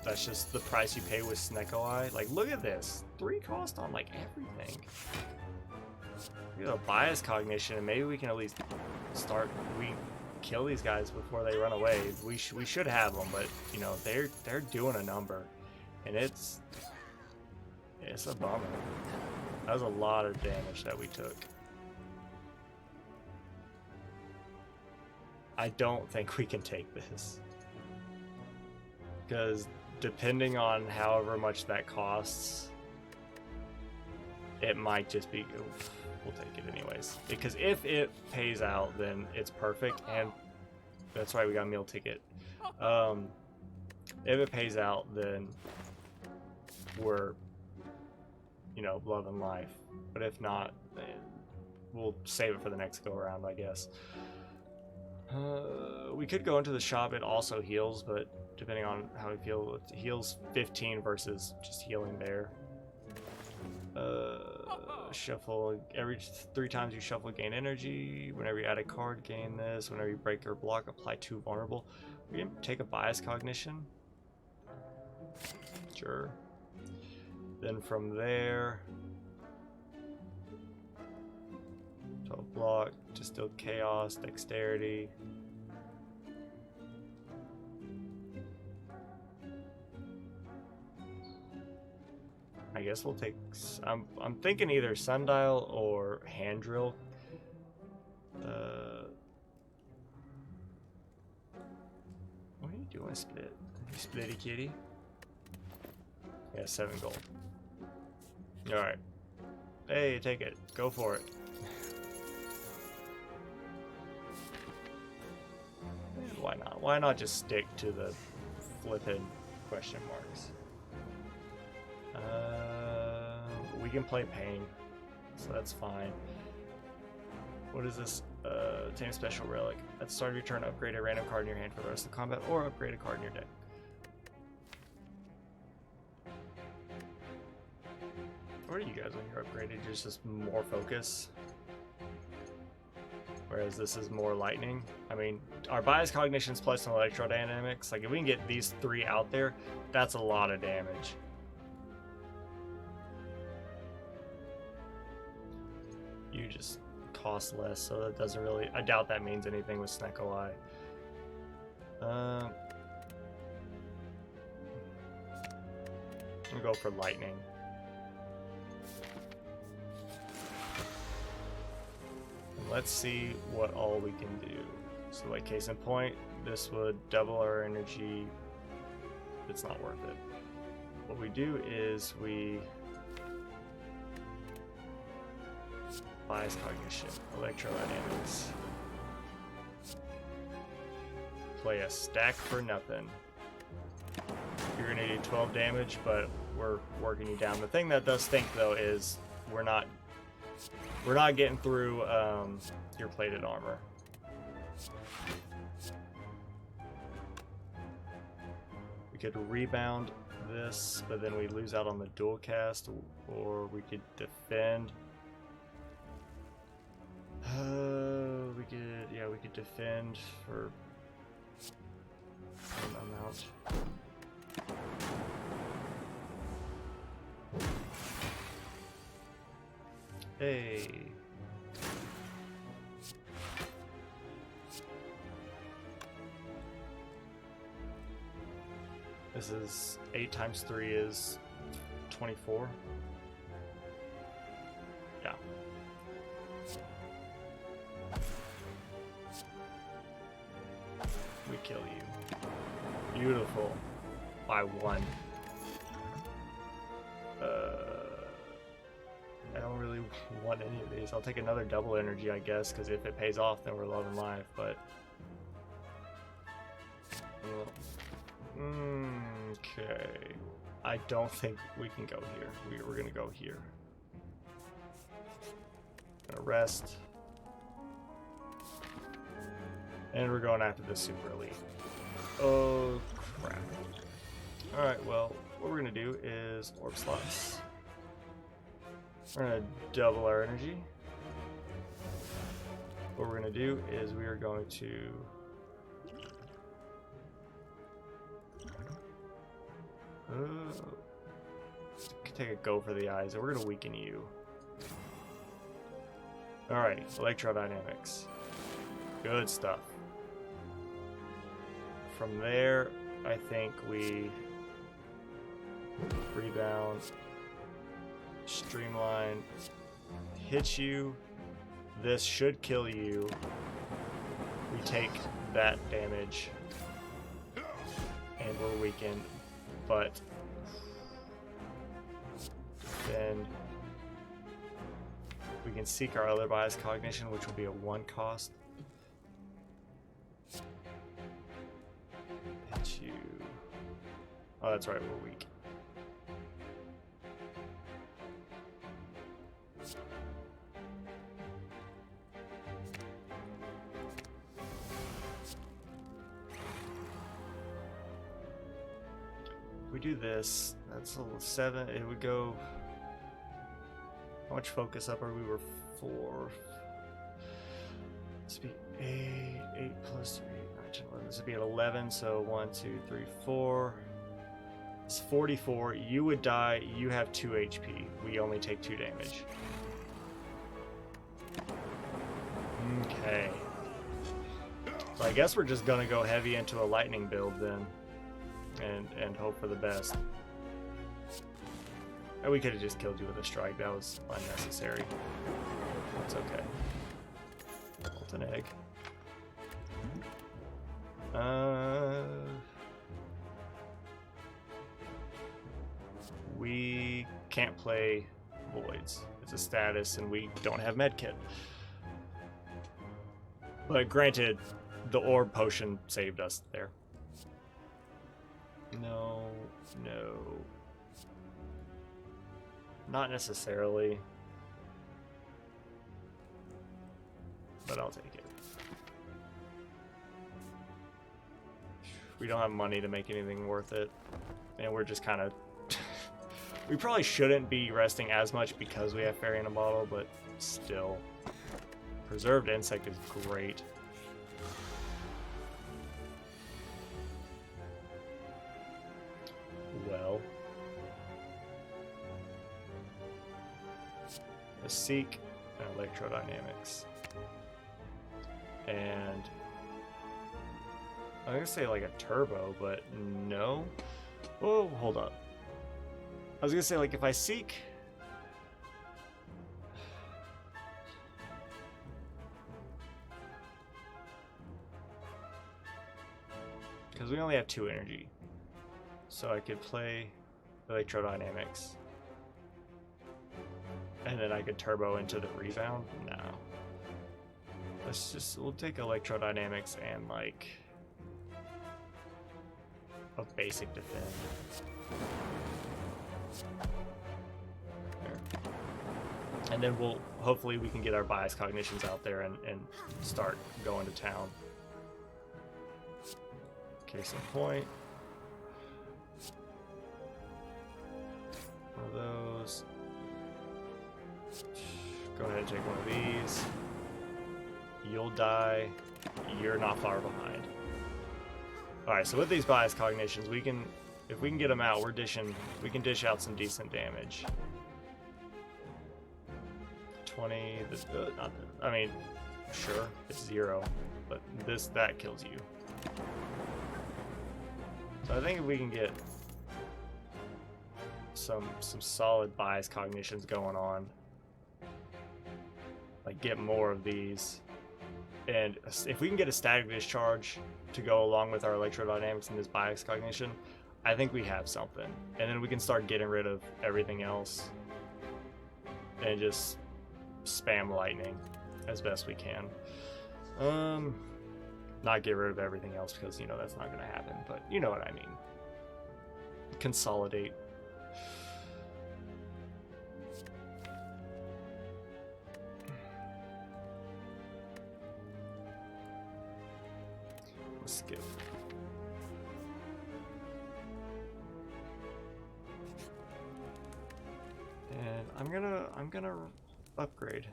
That's just the price you pay with Snecko Eye. Like, look at this. 3 cost on, like, everything. We have a bias cognition, and maybe we can at least we kill these guys before they run away. We should have them, but, you know, they're doing a number. And it's a bummer. That was a lot of damage that we took. I don't think we can take this. Because depending on however much that costs, it might just be, oof, we'll take it anyways. Because if it pays out, then it's perfect, and that's why we got a meal ticket. If it pays out, then we're, you know, loving life. But if not, then we'll save it for the next go around, I guess. We could go into the shop. It also heals, but depending on how we feel, it heals 15 versus just healing there. Shuffle. Every 3 times you shuffle, gain energy. Whenever you add a card, gain this. Whenever you break or block, apply 2 vulnerable. We can take a bias cognition. Sure. Then from there, 12 block, Distilled Chaos, Dexterity. I guess we'll take. I'm thinking either Sundial or Hand Drill. What are you doing, Split? You splitty kitty? Yeah, 7 gold. Alright. Hey, take it. Go for it. why not? Why not just stick to the flippin' question marks? We can play Pain, so that's fine. What is this? Tame Special Relic. At the start of your turn, upgrade a random card in your hand for the rest of the combat, or upgrade a card in your deck. What are you guys when you're upgraded? You're just more focus? Whereas this is more lightning. I mean, our bias cognition's plus an electrodynamics. Like, if we can get these 3 out there, that's a lot of damage. You just cost less, so that doesn't really... I doubt that means anything with Snecko Eye. I'm gonna go for lightning. Let's see what all we can do. So, like, case in point, this would double our energy. It's not worth it. What we do is we bias cognition, electrodynamics. Play a stack for nothing. You're gonna do 12 damage, but we're working you down. The thing that does stink though is we're not getting through your plated armor. We could rebound this, but then we lose out on the dual cast, or we could defend. We could defend for some amount. Hey. This is 8 times 3 is 24. Yeah. We kill you. Beautiful. By 1. I don't really want any of these. I'll take another double energy, I guess, because if it pays off, then we're loving life, but... Okay. I don't think we can go here. We're gonna go here. Gonna rest. And we're going after the super elite. Oh, crap. Alright, well, what we're gonna do is orb slots. We're gonna double our energy. What we're gonna do is we are going to take a go for the eyes, and we're gonna weaken you. Alrighty, electrodynamics. Good stuff. From there, I think we rebound, streamline, hit you. This should kill you. We take that damage, and we're weakened, but then we can seek our other bias cognition, which will be a 1 cost. Hit you. Oh, that's right, we're weak. We do this, that's a little 7, it would go, how much focus up are we? Were 4, this would be 8 plus 3, 9, 10, 11, this would be at 11, so 1, 2, 3, 4, it's 44, you would die, you have 2 HP, we only take 2 damage. Okay. So I guess we're just gonna go heavy into a lightning build then. And hope for the best. And we could have just killed you with a strike. That was unnecessary. That's okay. Bolt an egg. We can't play voids. It's a status, and we don't have medkit. But granted, the orb potion saved us there. No, no. Not necessarily. But I'll take it. We don't have money to make anything worth it. And we're just kind of... we probably shouldn't be resting as much because we have fairy in a bottle, but still. Preserved insect is great. Well. A Seek and Electrodynamics. And I'm gonna say like a turbo, but no. Oh, hold up. I was gonna say like if I Seek. Because we only have 2 energy. So I could play Electrodynamics. And then I could turbo into the rebound? No. We'll take Electrodynamics and like a basic defend. There. And then hopefully we can get our bias cognitions out there and start going to town. Case in point. One of those. Go ahead and take one of these. You'll die. You're not far behind. Alright, so with these bias cognitions, we can, if we can get them out, we can dish out some decent damage. 20, I mean, sure, it's 0, but that kills you. So I think if we can get some solid bias cognitions going on, like get more of these, and if we can get a static discharge to go along with our electrodynamics and this bias cognition, I think we have something. And then we can start getting rid of everything else and just spam lightning as best we can. Not get rid of everything else because, you know, that's not going to happen, but you know what I mean. Consolidate. Let's skip. And I'm gonna upgrade.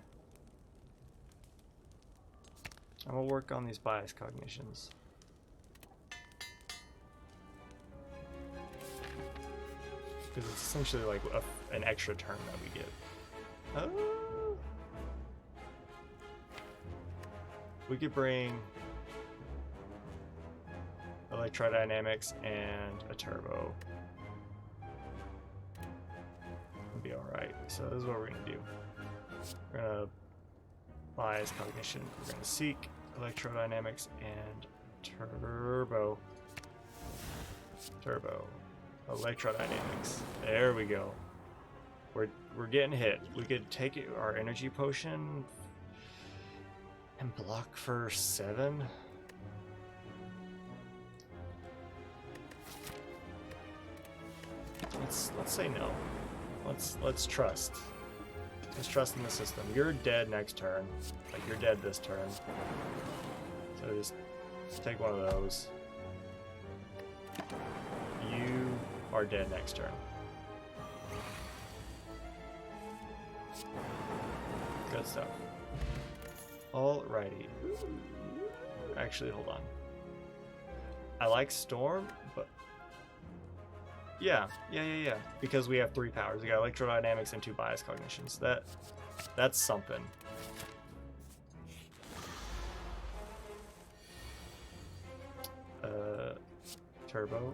I'm gonna work on these bias cognitions. Because it's essentially like an extra turn that we get. Oh. We could bring electrodynamics and a turbo. It'll be alright. So this is what we're gonna do. We're gonna bias cognition. We're gonna seek electrodynamics and turbo. Electrodynamics. There we go. We're getting hit. We could take our energy potion and block for 7. Let's say no. Let's trust. Let's trust in the system. You're dead next turn. Like, you're dead this turn. So just take one of those. You are dead next turn. Good stuff. Alrighty. Actually, hold on. I like Storm, but... Yeah. Because we have 3 powers. We got electrodynamics and 2 bias cognitions. That's something. Turbo.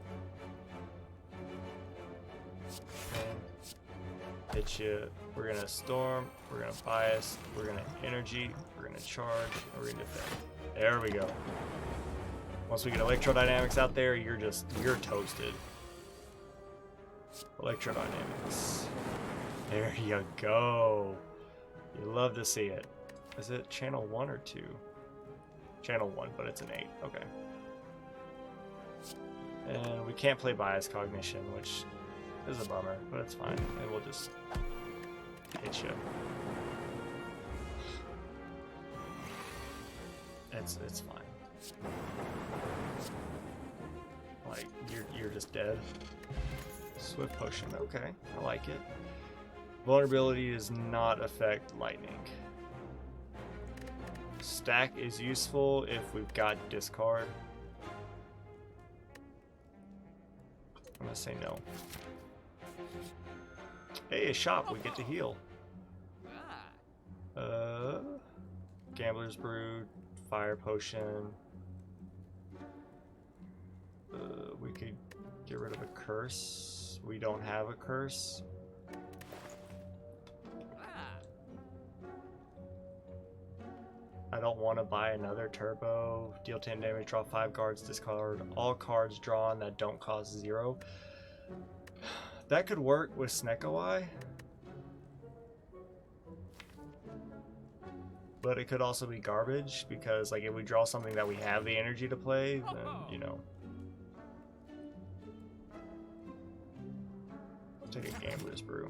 And hit you. We're gonna storm. We're gonna bias. We're gonna energy. We're gonna charge. And we're gonna defend. There we go. Once we get electrodynamics out there, you're toasted. Electrodynamics. There you go. You love to see it. Is it channel 1 or 2? Channel 1, but it's an 8. Okay. And we can't play Bias Cognition, which is a bummer, but it's fine. And we'll just hit you. It's fine. Like, you're just dead. Swift Potion, okay. I like it. Vulnerability does not affect lightning. Stack is useful if we've got discard. I'm gonna say no. Hey, a shop, we get to heal. Gambler's Brew, Fire Potion. We could get rid of a curse. We don't have a curse. I don't want to buy another turbo. Deal 10 damage, draw 5 cards, discard all cards drawn that don't cost 0. That could work with Snekawai. But it could also be garbage, because like if we draw something that we have the energy to play, then, you know. I'll take a Gambler's Brew.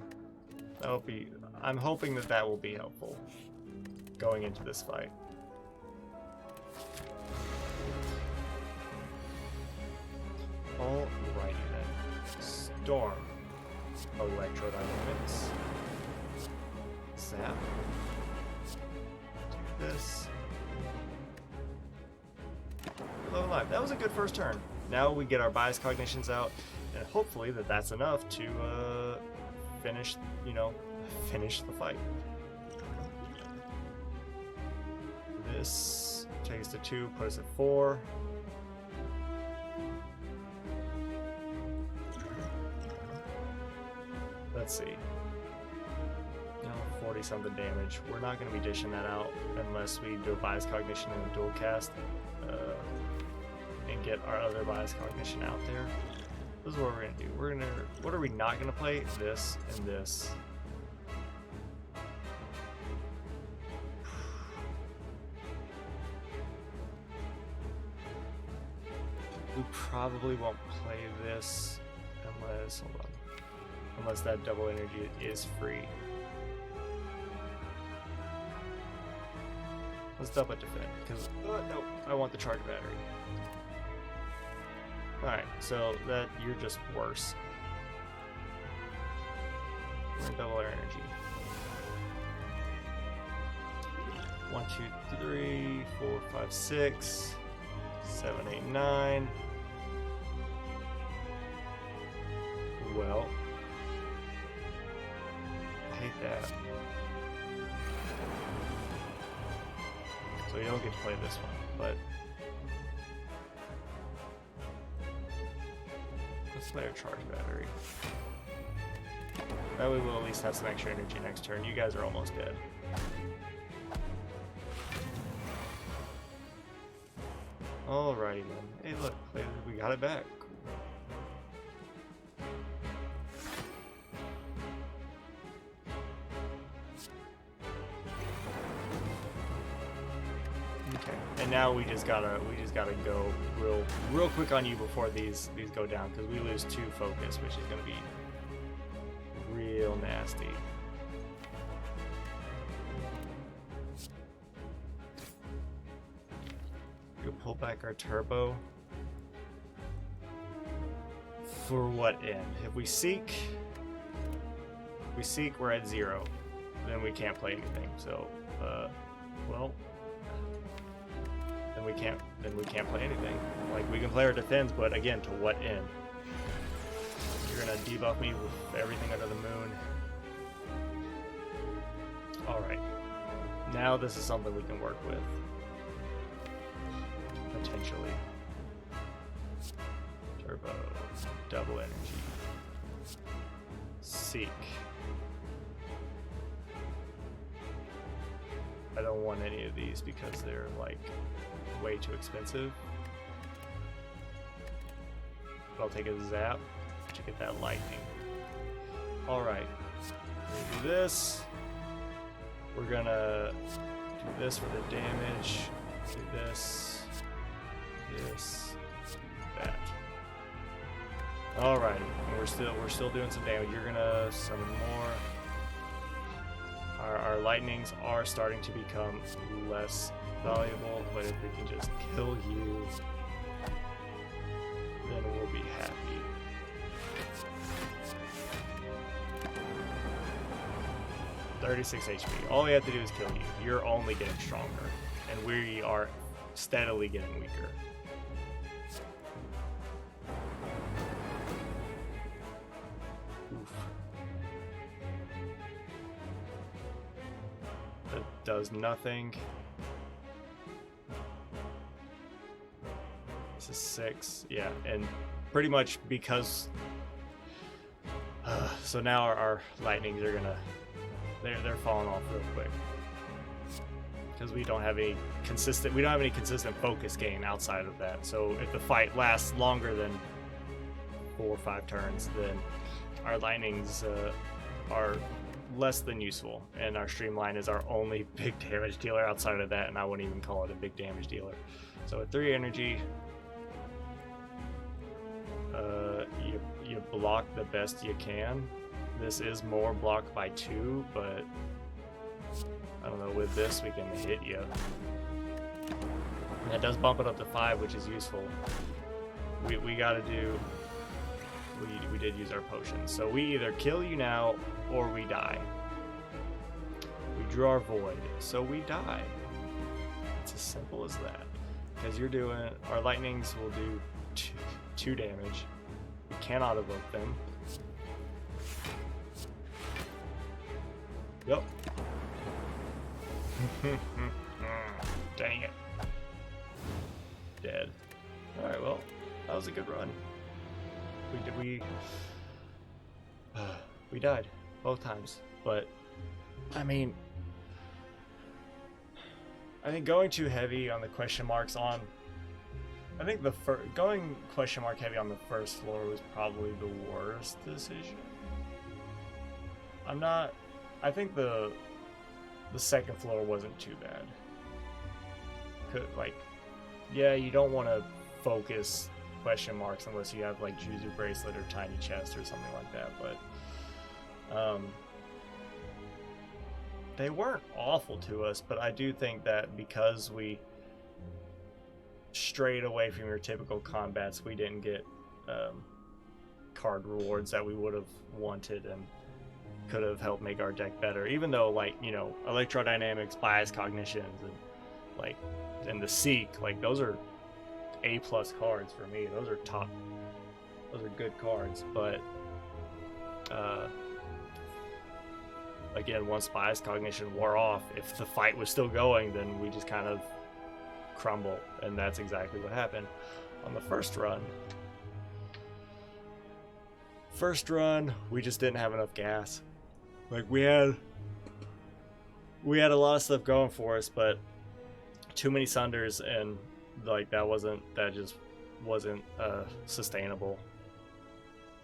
That'll be, I'm hoping that that will be helpful going into this fight. Alrighty then. Storm. Electrodynamics. Zap. Do this. Low life. That was a good first turn. Now we get our bias cognitions out, and hopefully that's enough to finish, you know, finish the fight. This takes us to 2, put us at 4. Let's see. No, 40 something damage. We're not going to be dishing that out unless we do a bias cognition and a dual cast and get our other bias cognition out there. This is what we're going to do. We're going to. What are we not going to play? This and this. We probably won't play this unless, hold on, unless that double energy is free. Let's double defend, because, no, I want the charge battery. Alright, so that, you're just worse. We're gonna double our energy. 1, 2, 3, 4, 5, 6, 7, 8, 9. Well, I hate that. So you don't get to play this one, but let's play our charge battery. That way we'll at least have some extra energy next turn. You guys are almost dead. Alrighty then. Hey look, we got it back. Okay, and now we just gotta go real quick on you before these go down, because we lose 2 focus, which is gonna be real nasty. We'll pull back our turbo. For what end? If we seek, we're at 0. Then we can't play anything. So, well, then we can't play anything. Like, we can play our defense, but again, to what end? You're gonna debuff me with everything under the moon. Alright. Now this is something we can work with. Potentially. Turbo. Double energy. Seek. I don't want any of these because they're like way too expensive. But I'll take a zap to get that lightning. Alright. We'll do this. We're gonna do this for the damage. Do this, this, that. Alrighty, and we're still doing some damage. You're gonna summon more. Our lightnings are starting to become less valuable, but if we can just kill you, then we'll be happy. $36 HP. All we have to do is kill you. You're only getting stronger, and we are steadily getting weaker. Oof. That does nothing. This is 6. Yeah, and pretty much because so now our lightnings are gonna they're falling off real quick because we don't have any consistent focus gain outside of that. So if the fight lasts longer than 4 or 5 turns, then our lightnings are less than useful, and our streamline is our only big damage dealer outside of that, and I wouldn't even call it a big damage dealer. So at 3 energy, you block the best you can. This is more blocked by 2, but I don't know, with this we can hit you. And that does bump it up to 5, which is useful. We gotta do, we did use our potion. So we either kill you now or we die. We drew our void, so we die. It's as simple as that. Because our lightnings will do 2 damage. We cannot evoke them. Yep. Dang it. Dead. Alright, well, that was a good run. We died both times, but I mean, I think going too heavy on the question marks on, I think going question mark heavy on the first floor was probably the worst decision. I think the second floor wasn't too bad. Yeah, you don't want to focus question marks unless you have like Juzu Bracelet or Tiny Chest or something like that, but they weren't awful to us. But I do think that because we strayed away from your typical combats, we didn't get card rewards that we would have wanted and could have helped make our deck better, even though, like, you know, electrodynamics, bias cognitions, and the Seek, like, those are A+ cards for me. Those are good cards. But again, once bias cognition wore off, if the fight was still going, then we just kind of crumble, and that's exactly what happened on the first run. We just didn't have enough gas. Like, we had a lot of stuff going for us, but too many Sunders, and like that just wasn't sustainable.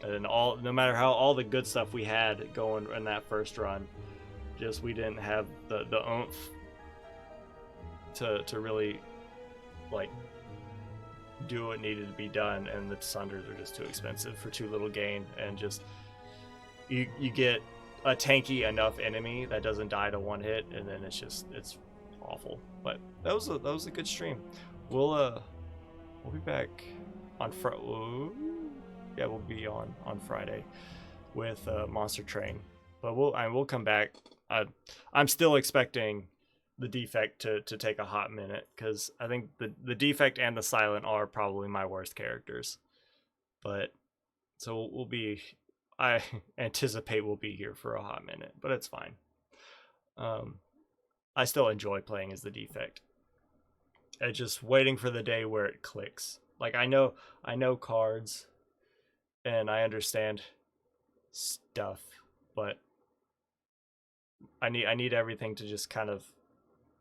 And no matter how all the good stuff we had going in that first run, just we didn't have the oomph to really like do what needed to be done, and the Sunders are just too expensive for too little gain, and just you get a tanky enough enemy that doesn't die to 1 hit, and then it's awful. But that was a good stream. We'll be back on Friday. Yeah, we'll be on Friday with Monster Train, but we'll come back. I'm still expecting the Defect to take a hot minute, because I think the Defect and the Silent are probably my worst characters. But so I anticipate we'll be here for a hot minute, but it's fine. I still enjoy playing as the Defect. It's just waiting for the day where it clicks. Like, I know cards and I understand stuff, but I need everything to just kind of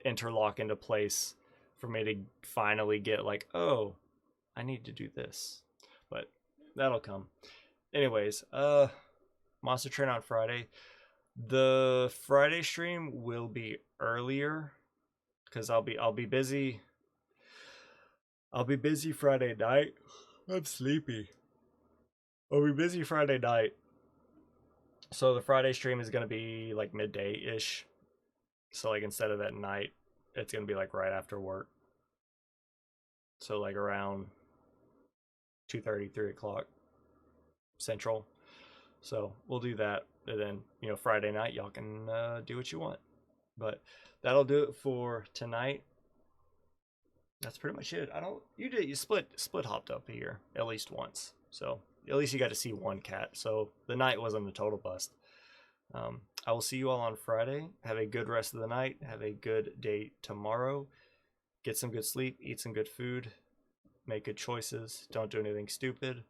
interlock into place for me to finally get like, oh, I need to do this. But that'll come. Anyways, Monster Train on Friday. The Friday stream will be earlier because I'll be busy I'll be busy Friday night. I'm sleepy. I'll be busy Friday night. So the Friday stream is gonna be like midday-ish. So like instead of at night, it's gonna be like right after work. So like around 2:30, 3 o'clock Central. So we'll do that, and then Friday night y'all can do what you want. But that'll do it for tonight. That's pretty much it. You split hopped up here at least once, so at least you got to see one cat. So the night wasn't a total bust. I will see you all on Friday. Have a good rest of the night. Have a good day tomorrow. Get some good sleep. Eat some good food. Make good choices. Don't do anything stupid.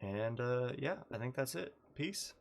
And yeah, I think that's it. Peace.